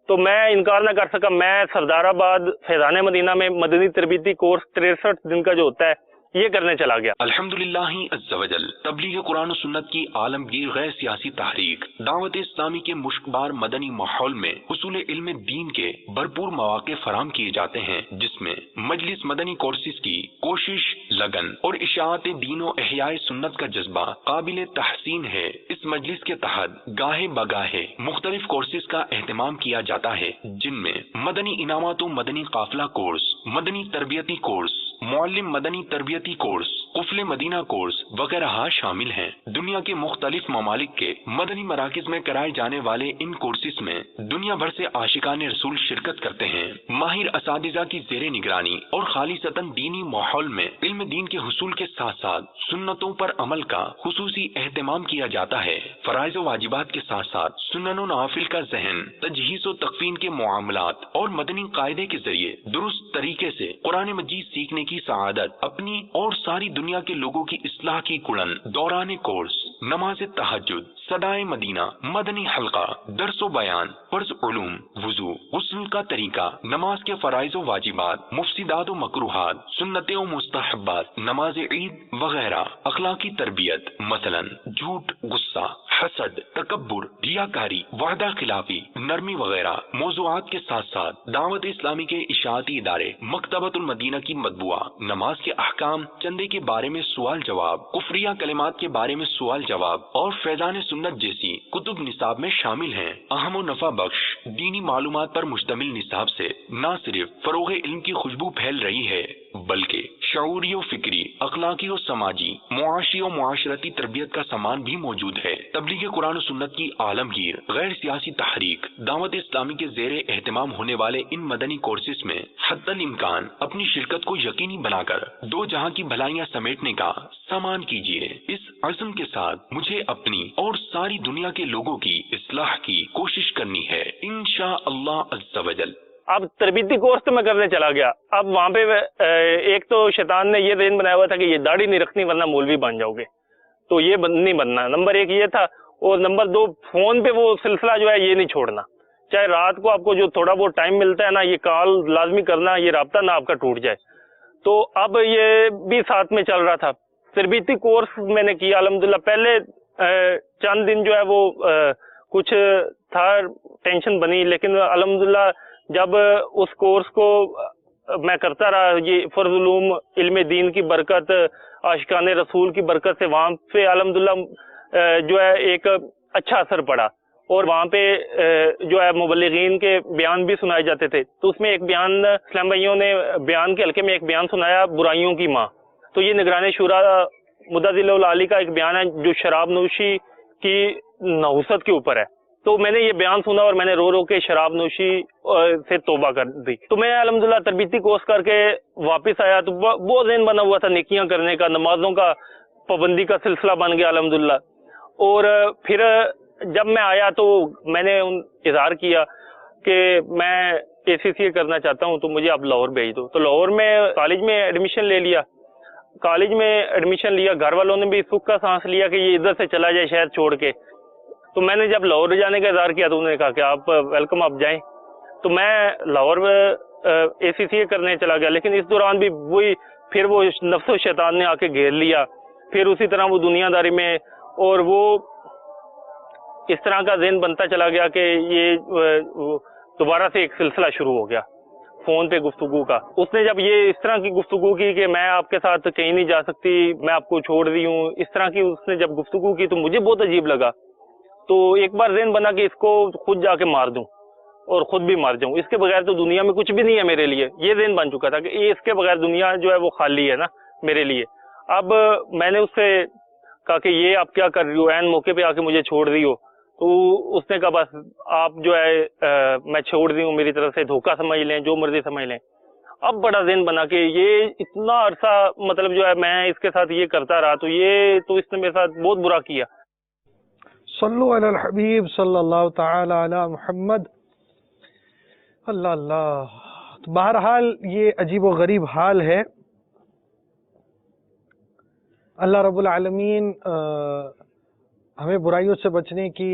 تو میں انکار نہ کر سکا. میں سردار آباد فیضان مدینہ میں مدنی تربیتی کورس 63 دن کا جو ہوتا ہے یہ کرنے چلا گیا۔ الحمدللہ عز و جل تبلیغ قرآن و سنت کی عالمگیر غیر سیاسی تحریک دعوت اسلامی کے مشکبار مدنی ماحول میں حصول علم دین کے بھرپور مواقع فراہم کیے جاتے ہیں، جس میں مجلس مدنی کورسز کی کوشش، لگن اور اشاعت دین و احیاء سنت کا جذبہ قابل تحسین ہے۔ اس مجلس کے تحت گاہے بگاہے مختلف کورسز کا اہتمام کیا جاتا ہے، جن میں مدنی انعامات و مدنی قافلہ کورس، مدنی تربیتی کورس، معلم مدنی تربیتی کورس، قفل مدینہ کورس وغیرہ شامل ہیں۔ دنیا کے مختلف ممالک کے مدنی مراکز میں کرائے جانے والے ان کورسز میں دنیا بھر سے عاشقان رسول شرکت کرتے ہیں۔ ماہر اساتذہ کی زیر نگرانی اور خالصتاً دینی ماحول میں علم دین کے حصول کے ساتھ ساتھ سنتوں پر عمل کا خصوصی اہتمام کیا جاتا ہے۔ فرائض و واجبات کے ساتھ ساتھ سنن و نوافل کا ذہن، تجہیز و تکفین کے معاملات اور مدنی قاعدے کے ذریعے درست طریقے سے قرآن مجید سیکھنے کی سعادت اپنی اور ساری دنیا کے لوگوں کی اصلاح کی کڑن دوران کورس، نماز تہجد، صدائے مدینہ، مدنی حلقہ، درس و بیان، فرض علوم، وضو، غسل کا طریقہ، نماز کے فرائض و واجبات، مفسدات و مکروہات، سنتیں و مستحبات، نماز عید وغیرہ، اخلاقی تربیت مثلا جھوٹ، غصہ، حسد، تکبر، ریاکاری، وعدہ خلافی، نرمی وغیرہ موضوعات کے ساتھ ساتھ دعوت اسلامی کے اشاعتی ادارے مکتبۃ المدینہ کی مطبوعہ، نماز کے احکام، چندے کے بارے میں سوال جواب، کفریہ کلمات کے بارے میں سوال جواب اور فیضان سنت جیسی کتب نصاب میں شامل ہیں۔ اہم و نفع بخش دینی معلومات پر مشتمل نصاب سے نہ صرف فروغ علم کی خوشبو پھیل رہی ہے، بلکہ شعوری و فکری، اخلاقی و سماجی، معاشی و معاشرتی تربیت کا سامان بھی موجود ہے۔ تبلیغ قرآن و سنت کی عالمگیر غیر سیاسی تحریک دعوت اسلامی کے زیر اہتمام ہونے والے ان مدنی کورسز میں حتی الامکان اپنی شرکت کو یقینی بنا کر دو جہاں کی بھلائیاں سمیٹنے کا سامان کیجیے۔ اس عزم کے ساتھ مجھے اپنی اور ساری دنیا کے لوگوں کی اصلاح کی کوشش کرنی ہے، انشاءاللہ عز و جل۔ اب تربیتی کورس تو میں کرنے چلا گیا۔ اب وہاں پہ ایک تو شیطان نے یہ ذہن بنایا ہوا تھا کہ یہ داڑھی نہیں رکھنی ورنہ مولوی بن جاؤ گے، تو یہ نہیں بننا، نمبر ایک یہ تھا، اور نمبر دو فون پہ وہ سلسلہ جو ہے یہ نہیں چھوڑنا، چاہے رات کو آپ کو جو تھوڑا بہت ٹائم ملتا ہے نا، یہ کال لازمی کرنا، یہ رابطہ نہ آپ کا ٹوٹ جائے۔ تو اب یہ بھی ساتھ میں چل رہا تھا۔ تربیتی کورس میں نے کیا الحمدللہ۔ پہلے چند دن جو ہے وہ کچھ تھا، ٹینشن بنی، لیکن الحمدللہ جب اس کورس کو میں کرتا رہا، یہ فرض علوم، علم دین کی برکت، عاشقان رسول کی برکت سے وہاں پہ الحمدللہ جو ہے ایک اچھا اثر پڑا، اور وہاں پہ جو ہے مبلغین کے بیان بھی سنائے جاتے تھے۔ تو اس میں ایک بیان اسلام بھائیوں نے بیان کے حلقے میں ایک بیان سنایا، برائیوں کی ماں۔ تو یہ نگران شورا مدظل العالی کا ایک بیان ہے جو شراب نوشی کی نحوست کے اوپر ہے۔ تو میں نے یہ بیان سنا اور میں نے رو رو کے شراب نوشی سے توبہ کر دی۔ تو میں الحمدللہ تربیتی کورس کر کے واپس آیا تو بہت ذہن بنا ہوا تھا نیکیاں کرنے کا، نمازوں کا پابندی کا سلسلہ بن گیا الحمدللہ۔ اور پھر جب میں آیا تو میں نے اظہار کیا کہ میں ACCA کرنا چاہتا ہوں، تو مجھے آپ لاہور بھیج دو۔ تو لاہور میں کالج میں ایڈمیشن لے لیا، گھر والوں نے بھی سکھ کا سانس لیا کہ یہ ادھر سے چلا جائے شہر چھوڑ کے۔ تو میں نے جب لاہور جانے کا اظہار کیا تو انہوں نے کہا کہ آپ ویلکم، آپ جائیں۔ تو میں لاہور ACCA کرنے چلا گیا، لیکن اس دوران بھی وہی پھر وہ نفس و شیطان نے آ کے گھیر لیا، پھر اسی طرح وہ دنیا داری میں، اور وہ اس طرح کا ذہن بنتا چلا گیا کہ یہ دوبارہ سے ایک سلسلہ شروع ہو گیا فون پہ گفتگو کا۔ اس نے جب یہ اس طرح کی گفتگو کی کہ میں آپ کے ساتھ کہیں نہیں جا سکتی، میں آپ کو چھوڑ دی ہوں، اس طرح کی اس نے جب گفتگو کی تو مجھے بہت عجیب لگا۔ تو ایک بار ذہن بنا کہ اس کو خود جا کے مار دوں اور خود بھی مار جاؤں، اس کے بغیر تو دنیا میں کچھ بھی نہیں ہے میرے لیے۔ یہ ذہن بن چکا تھا کہ اس کے بغیر دنیا جو ہے وہ خالی ہے نا میرے لیے۔ اب میں نے اس سے کہا کہ یہ آپ کیا کر رہی ہو، عین موقع پہ آ کے مجھے چھوڑ رہی ہو۔ تو اس نے کہا بس آپ جو ہے میں چھوڑ دی ہوں، میری طرف سے دھوکہ سمجھ لیں، جو مرضی سمجھ لیں۔ اب بڑا ذہن بنا کہ یہ اتنا عرصہ مطلب جو ہے میں اس کے ساتھ یہ کرتا رہا، تو اس نے میرے ساتھ بہت برا کیا۔ صلو علی الحبیب صلی اللہ تعالی علی محمد۔ اللہ اللہ۔ بہرحال یہ عجیب و غریب حال ہے۔ اللہ رب العالمین ہمیں برائیوں سے بچنے کی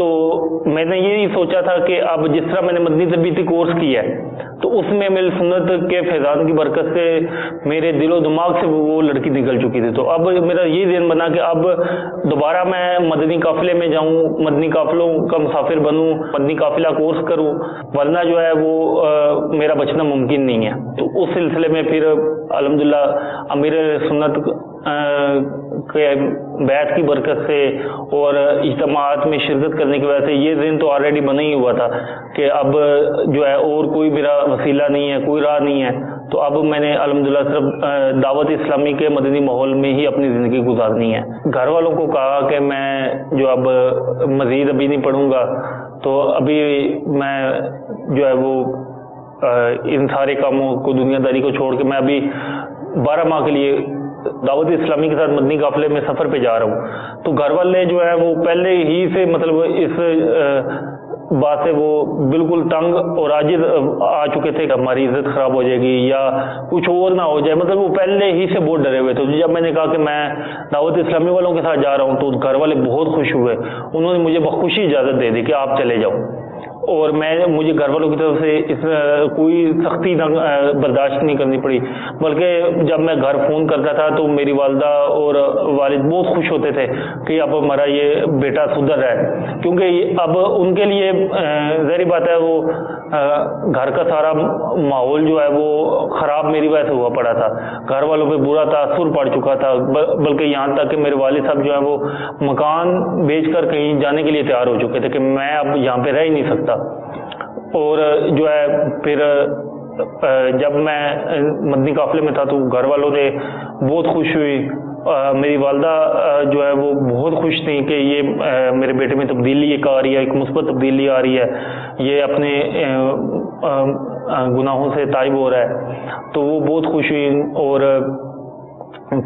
تو میں نے یہی سوچا تھا کہ اب جس طرح میں نے مدنی تربیتی کورس کیا ہے تو اس میں میری سنت کے فیضان کی برکت سے میرے دل و دماغ سے وہ لڑکی نکل چکی تھی. تو اب میرا یہ ذہن بنا کہ اب دوبارہ میں مدنی قافلے میں جاؤں, مدنی قافلوں کا مسافر بنوں, مدنی قافلہ کورس کروں, ورنہ جو ہے وہ میرا بچنا ممکن نہیں ہے. تو اس سلسلے میں پھر الحمدللہ امیر سنت کے بیعت کی برکت سے اور اجتماعات میں شرکت کرنے کی وجہ سے یہ ذہن تو آلریڈی بنا ہی ہوا تھا کہ اب جو ہے اور کوئی میرا وسیلہ نہیں ہے, کوئی راہ نہیں ہے. تو اب میں نے الحمدللہ صرف دعوت اسلامی کے مدنی ماحول میں ہی اپنی زندگی گزارنی ہے. گھر والوں کو کہا کہ میں جو اب مزید ابھی نہیں پڑھوں گا, تو ابھی میں جو ہے وہ ان سارے کاموں کو, دنیا داری کو چھوڑ کے میں ابھی 12 ماہ کے لیے دعوت اسلامی کے ساتھ مدنی قافلے میں سفر پہ جا رہا ہوں. تو گھر والے جو ہے وہ پہلے ہی سے مطلب اس بات سے وہ بالکل تنگ اور عاجز آ چکے تھے کہ ہماری عزت خراب ہو جائے گی یا کچھ اور نہ ہو جائے, مطلب وہ پہلے ہی سے بہت ڈرے ہوئے تھے. جب میں نے کہا کہ میں دعوت اسلامی والوں کے ساتھ جا رہا ہوں تو گھر والے بہت خوش ہوئے, انہوں نے مجھے بخوشی اجازت دے دی کہ آپ چلے جاؤ. اور مجھے گھر والوں کی طرف سے کوئی سختی برداشت نہیں کرنی پڑی, بلکہ جب میں گھر فون کرتا تھا تو میری والدہ اور والد بہت خوش ہوتے تھے کہ اب ہمارا یہ بیٹا سدھر رہا ہے, کیونکہ اب ان کے لیے ظاہری بات ہے وہ گھر کا سارا ماحول جو ہے وہ خراب میری وجہ سے ہوا پڑا تھا. گھر والوں پہ برا تاثر پڑ چکا تھا, بلکہ یہاں تک کہ میرے والد صاحب جو ہے وہ مکان بیچ کر کہیں جانے کے لیے تیار ہو چکے تھے کہ میں اب یہاں پہ رہ ہی نہیں سکتا. اور جو ہے پھر جب میں مدنی قافلے میں تھا تو گھر والوں نے بہت خوش ہوئی. میری والدہ جو ہے وہ بہت خوش تھیں کہ یہ میرے بیٹے میں تبدیلی ایک آ رہی ہے, ایک مثبت تبدیلی آ رہی ہے, یہ اپنے گناہوں سے تائب ہو رہا ہے. تو وہ بہت خوش ہوئی. اور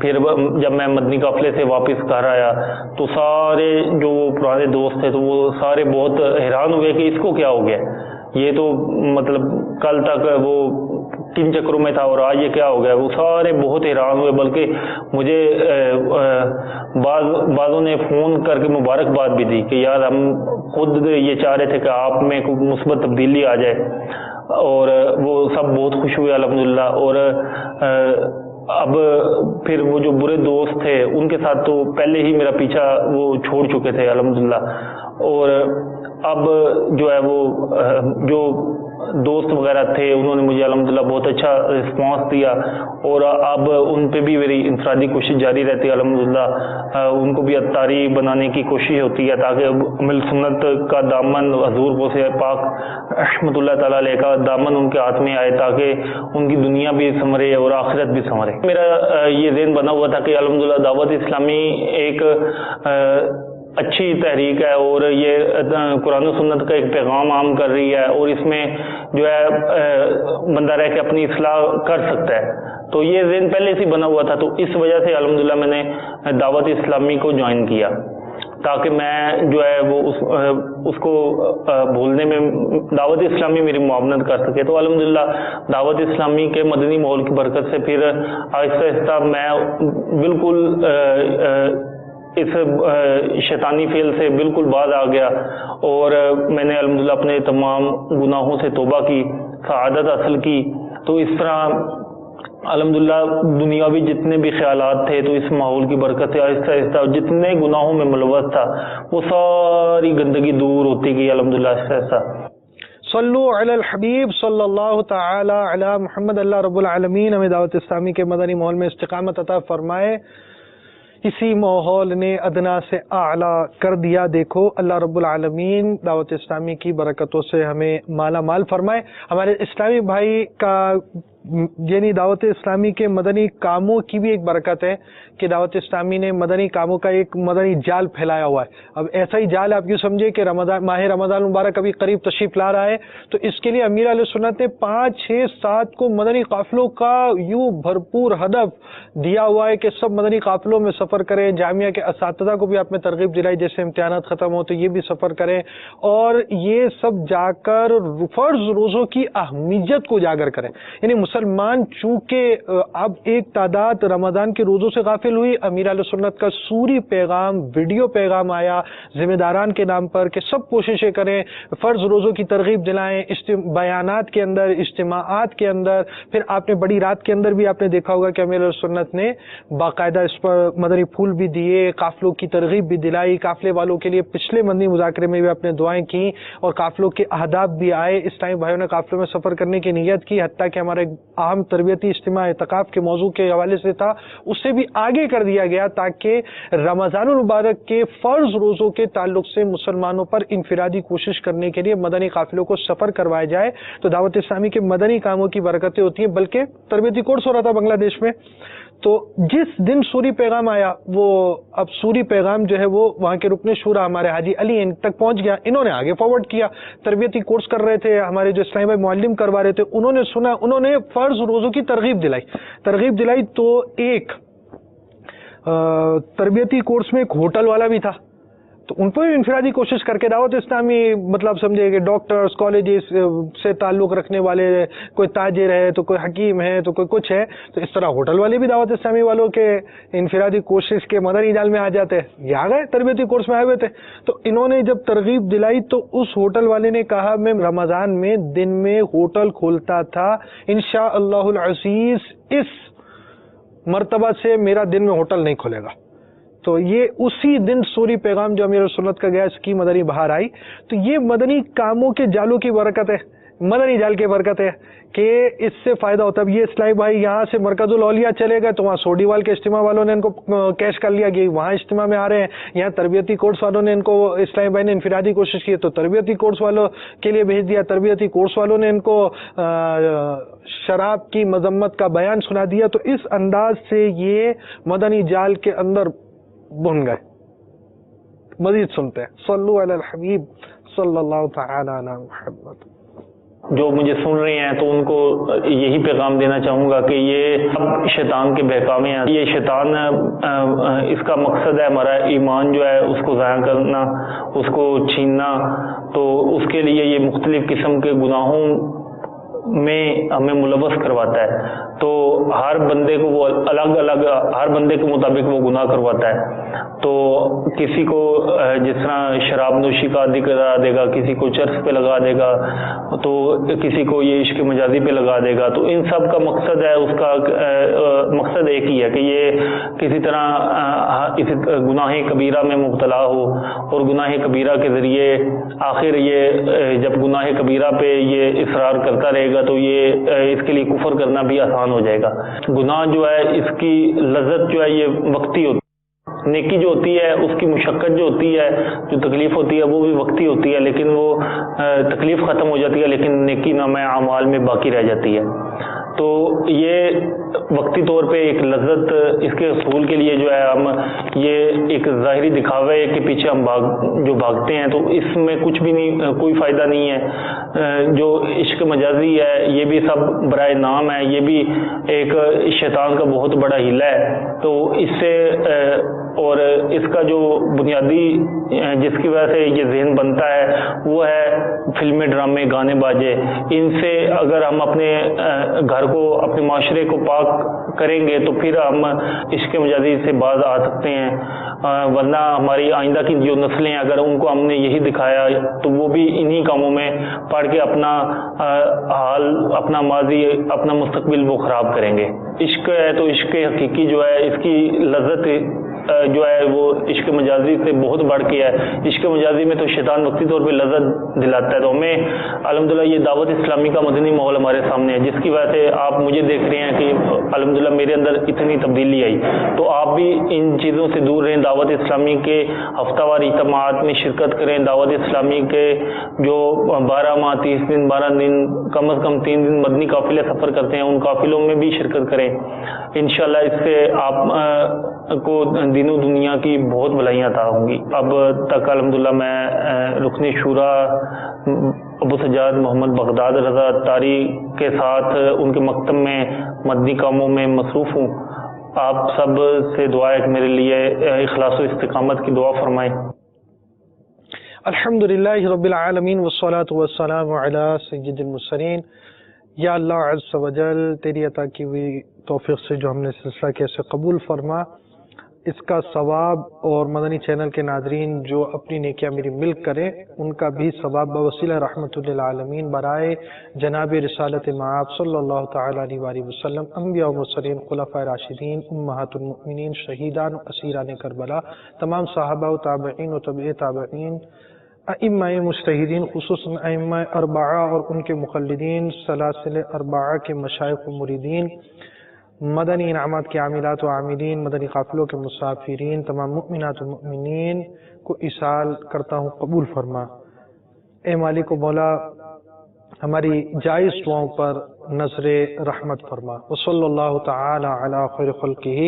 پھر جب میں مدنی قافلے سے واپس گھر آیا تو سارے جو پرانے دوست تھے تو وہ سارے بہت حیران ہوئے کہ اس کو کیا ہو گیا, یہ تو مطلب کل تک وہ کن چکروں میں تھا اور آج یہ کیا ہو گیا. وہ سارے بہت حیران ہوئے, بلکہ مجھے بعضوں نے فون کر کے مبارکباد بھی دی کہ یار ہم خود یہ چاہ رہے تھے کہ آپ میں کوئی مثبت تبدیلی آ جائے. اور وہ سب بہت خوش ہوئے الحمدللہ. اور اب پھر وہ جو برے دوست تھے ان کے ساتھ تو پہلے ہی میرا پیچھا وہ چھوڑ چکے تھے الحمدللہ. اور اب جو ہے وہ جو دوست وغیرہ تھے انہوں نے مجھے الحمدللہ بہت اچھا رسپانس دیا, اور اب ان پہ بھی میری انفرادی کوشش جاری رہتی ہے الحمدللہ. ان کو بھی اتاری بنانے کی کوشش ہوتی ہے تاکہ امیر سنت کا دامن حضور کو سے پاک رحمۃ اللہ تعالیٰ علیہ کا دامن ان کے ہاتھ میں آئے تاکہ ان کی دنیا بھی سنورے اور آخرت بھی سنورے. میرا یہ ذہن بنا ہوا تھا کہ الحمدللہ دعوت اسلامی ایک اچھی تحریک ہے اور یہ قرآن و سنت کا ایک پیغام عام کر رہی ہے, اور اس میں جو ہے بندہ رہ کے اپنی اصلاح کر سکتا ہے. تو یہ ذہن پہلے سے بنا ہوا تھا, تو اس وجہ سے الحمدللہ میں نے دعوت اسلامی کو جوائن کیا تاکہ میں جو ہے وہ اس کو بھولنے میں دعوت اسلامی میری معاونت کر سکے. تو الحمدللہ دعوت اسلامی کے مدنی ماحول کی برکت سے پھر آہستہ آہستہ میں بالکل اس شیطانی فعل سے بالکل باز آ گیا, اور میں نے الحمدللہ اپنے تمام گناہوں سے توبہ کی, سعادت حاصل کی. تو اس طرح الحمدللہ دنیاوی جتنے بھی خیالات تھے تو اس ماحول کی برکت سے آہستہ آہستہ جتنے گناہوں میں ملوث تھا وہ ساری گندگی دور ہوتی گئی الحمدللہ آہستہ آہستہ. صلو علی الحبیب صلی اللہ تعالی علی محمد. اللہ رب العالمین ہمیں دعوت اسلامی کے مدنی ماحول میں استقامت عطا فرمائے. اسی ماحول نے ادنا سے اعلیٰ کر دیا. دیکھو اللہ رب العالمین دعوت اسلامی کی برکتوں سے ہمیں مالا مال فرمائے. ہمارے اسلامی بھائی کا یعنی دعوت اسلامی کے مدنی کاموں کی بھی ایک برکت ہے کہ دعوت اسلامی نے مدنی کاموں کا ایک مدنی جال پھیلایا ہوا ہے. اب ایسا ہی جال آپ یوں سمجھے کہ ماہ رمضان مبارک ابھی قریب تشریف لا رہا ہے, تو اس کے لیے امیر علیہ سنت نے 5, 6, 7 کو مدنی قافلوں کا یوں بھرپور ہدف دیا ہوا ہے کہ سب مدنی قافلوں میں سفر کریں. جامعہ کے اساتذہ کو بھی آپ نے ترغیب دلائی, جیسے امتحانات ختم ہو تو یہ بھی سفر کریں, اور یہ سب جا کر فرض روزوں کی اہمیت کو اجاگر کریں. یعنی مسلمان چونکہ اب ایک تعداد رمضان کے روزوں سے غافل ہوئی، امیر اہل سنت کا سوری پیغام، ویڈیو پیغام آیا ذمہ داران کے نام پر کہ سب کوششیں کریں، فرض روزوں کی ترغیب دلائیں، بیانات کے اندر، اجتماعات کے اندر. پھر آپ نے بڑی رات کے اندر بھی آپ نے دیکھا ہوگا کہ امیر اہل سنت نے باقاعدہ اس پر مدنی پھول بھی دیے، قافلوں کی ترغیب بھی دلائی، قافلے والوں کے لیے پچھلے مدنی مذاکرے میں بھی آپ نے دعائیں کی اور قافلوں کے اہداف بھی آئے. اس ٹائم بھائیوں نے قافلوں میں سفر کرنے کی نیت کی، حتیٰ کہ ہمارے اہم تربیتی اجتماع اعتکاف کے موضوع کے حوالے سے تھا، اس سے بھی آگے کر دیا گیا تاکہ رمضان المبارک کے فرض روزوں کے تعلق سے مسلمانوں پر انفرادی کوشش کرنے کے لیے مدنی قافلوں کو سفر کروایا جائے. تو دعوت اسلامی کے مدنی کاموں کی برکتیں ہوتی ہیں. بلکہ تربیتی کورس ہو رہا تھا بنگلہ دیش میں، تو جس دن سوری پیغام آیا، وہ اب سوری پیغام جو ہے وہ وہاں کے رکن شورا ہمارے حاجی علی ان تک پہنچ گیا. انہوں نے آگے فارورڈ کیا، تربیتی کورس کر رہے تھے ہمارے جو اسلامی بھائی معلم کروا رہے تھے، انہوں نے سنا، انہوں نے فرض روزوں کی ترغیب دلائی. تو ایک تربیتی کورس میں ایک ہوٹل والا بھی تھا، تو ان پر انفرادی کوشش کر کے دعوت اسلامی مطلب سمجھے کہ ڈاکٹرز، کالجز سے تعلق رکھنے والے، کوئی تاجر ہے تو کوئی حکیم ہے تو کوئی کچھ ہے، تو اس طرح ہوٹل والے بھی دعوت اسلامی والوں کے انفرادی کوشش کے مدنی جال میں آ جاتے ہیں. یہ آ گئے تربیتی کورس میں آئے ہوئے تھے. تو انہوں نے جب ترغیب دلائی تو اس ہوٹل والے نے کہا میں رمضان میں دن میں ہوٹل کھولتا تھا، انشاءاللہ العزیز اس مرتبہ سے میرا دن میں ہوٹل نہیں کھلے گا. تو یہ اسی دن سوری پیغام جو امیر سنت کا گیا اس کی مدنی بہار آئی. تو یہ مدنی کاموں کے جالوں کی برکت ہے، مدنی جال کی برکت ہے کہ اس سے فائدہ ہوتا ہے. اب یہ اسلامی بھائی یہاں سے مرکز الاولیاء چلے گئے تو وہاں سوڈیوال کے اجتماع والوں نے ان کو کیش کر لیا کہ وہاں اجتماع میں آ رہے ہیں. یہاں تربیتی کورس والوں نے ان کو، اسلامی بھائی نے انفرادی کوشش کی تو تربیتی کورس والوں کے لیے بھیج دیا، تربیتی کورس والوں نے ان کو شراب کی مذمت کا بیان سنا دیا. تو اس انداز سے یہ مدنی جال کے اندر بن گئے. مزید سنتے ہیں. صلو علی الحبیب صلی اللہ تعالی علی محمد. جو مجھے سن رہے ہیں تو ان کو یہی پیغام دینا چاہوں گا کہ یہ سب شیطان کے بہکاوے ہیں. یہ شیطان اس کا مقصد ہے ہمارا ایمان جو ہے اس کو ضائع کرنا، اس کو چھیننا. تو اس کے لیے یہ مختلف قسم کے گناہوں میں ہمیں ملوث کرواتا ہے. تو ہر بندے کو وہ الگ الگ، ہر بندے کے مطابق وہ گناہ کرواتا ہے. تو کسی کو جس طرح شراب نوشی کا عادی کرا دے گا، کسی کو چرس پہ لگا دے گا، تو کسی کو یہ عشق مجازی پہ لگا دے گا. تو ان سب کا مقصد ہے، اس کا مقصد ایک ہی ہے کہ یہ کسی طرح اس گناہ کبیرہ میں مبتلا ہو، اور گناہ کبیرہ کے ذریعے آخر یہ جب گناہ کبیرہ پہ یہ اصرار کرتا رہے گا تو یہ اس کے لیے کفر کرنا بھی آسان ہو جائے گا. گناہ جو ہے اس کی لذت جو ہے یہ وقتی ہوتی ہے. نیکی جو ہوتی ہے اس کی مشقت جو ہوتی ہے، جو تکلیف ہوتی ہے وہ بھی وقتی ہوتی ہے، لیکن وہ تکلیف ختم ہو جاتی ہے، لیکن نیکی نامہ اعمال میں باقی رہ جاتی ہے. تو یہ وقتی طور پہ ایک لذت، اس کے حصول کے لیے جو ہے ہم یہ ایک ظاہری دکھاوے کے پیچھے ہم بھاگتے ہیں، تو اس میں کچھ بھی نہیں، کوئی فائدہ نہیں ہے. جو عشق مجازی ہے یہ بھی سب برائے نام ہے، یہ بھی ایک شیطان کا بہت بڑا ہیلا ہے. تو اس سے اور اس کا جو بنیادی جس کی وجہ سے یہ ذہن بنتا ہے وہ ہے فلمیں، ڈرامے، گانے باجے. ان سے اگر ہم اپنے گھر کو، اپنے معاشرے کو پاک کریں گے تو پھر ہم عشق مجازی سے باز آ سکتے ہیں. ورنہ ہماری آئندہ کی جو نسلیں اگر ان کو ہم نے یہی دکھایا تو وہ بھی انہی کاموں میں پڑھ کے اپنا حال، اپنا ماضی، اپنا مستقبل وہ خراب کریں گے. عشق ہے تو عشق حقیقی جو ہے اس کی لذت جو ہے وہ عشق مجازی سے بہت بڑھ کے ہے. عشق مجازی میں تو شیطان وقتی طور پہ لذت دلاتا ہے. تو ہمیں الحمدللہ یہ دعوت اسلامی کا مدنی ماحول ہمارے سامنے ہے، جس کی وجہ سے آپ مجھے دیکھ رہے ہیں کہ الحمدللہ میرے اندر اتنی تبدیلی آئی. تو آپ بھی ان چیزوں سے دور رہیں، دعوت اسلامی کے ہفتہ وار اجتماعات میں شرکت کریں. دعوت اسلامی کے جو 12 ماہ 30 دن 12 دن کم از کم 3 دن مدنی قافلے سفر کرتے ہیں، ان قافلوں میں بھی شرکت کریں. انشاءاللہ اس سے آپ کو دین و دنیا کی بہت بھلائیاں عطا ہوں گی. اب تک الحمدللہ میں رکن شورا ابو سجاد محمد بغداد رضا اتاری کے ساتھ ان کے مکتب میں مدنی کاموں میں مصروف ہوں. آپ سب سے دعا ہے کہ میرے لیے اخلاص و استقامت کی دعا فرمائیں. الحمدللہ رب العالمین والصلاة والسلام علی سید المرسلین. یا اللہ عز و جل تیری عطا کی ہوئی توفیق سے جو ہم نے سلسلہ کیسے قبول فرما، اس کا ثواب اور مدنی چینل کے ناظرین جو اپنی نیکیاں میری ملک کریں ان کا بھی ثواب بوسیلہ رحمت للعالمین برائے جناب رسالت مآب صلی اللہ تعالی علیہ وآلہ وسلم، انبیاء و مرسلین، خلفاء راشدین، امہات المؤمنین، شہیدان و اسیران کربلا، تمام صحابہ و تابعین و تبع تابعین، ائمہ مجتہدین، خصوصاً ائمہ اربعہ اور ان کے مقلدین، سلاسل اربعہ کے مشائخ و مریدین، مدنی انعامات کے عاملات و عاملین، مدنی قافلوں کے مسافرین، تمام مؤمنات و مؤمنین کو ایصال کرتا ہوں قبول فرما۔ اے مالک و مولا ہماری جائز دعاؤں پر نظر رحمت فرما۔ وصلی اللہ تعالی علی خیر خلقہ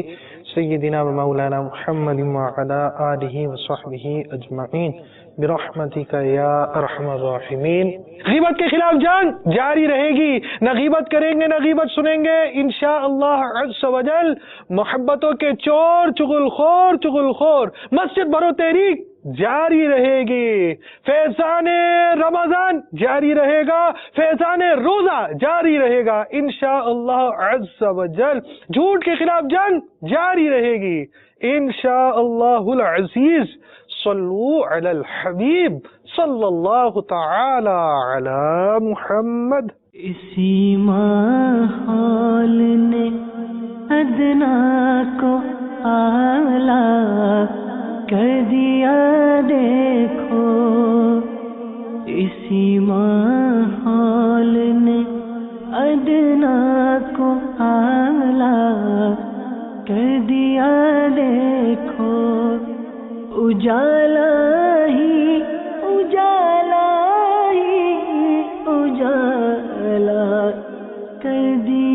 سیدنا و مولانا محمد وعلی آلہ وصحبہ اجمعین برحمتک یا ارحم الراحمین۔ غیبت کے خلاف جنگ جاری رہے گی، نہ غیبت کریں گے نہ غیبت سنیں گے انشاءاللہ عز و جل۔ محبتوں کے چور چغل خور مسجد بھرو تحریک جاری رہے گی، فیضان رمضان جاری رہے گا، فیضان روزہ جاری رہے گا انشاءاللہ عز و جل۔ جھوٹ کے خلاف جنگ جاری رہے گی انشاءاللہ العزیز۔ صلو علی الحبیب صلی اللہ تعالی علی محمد۔ اسی ماحول نے ادنا کو اعلیٰ کر دیا دیکھو، اسی ماحول نے ادنا کو اعلیٰ کر دیا دیکھو، اجالا ہی اجالا کر دیا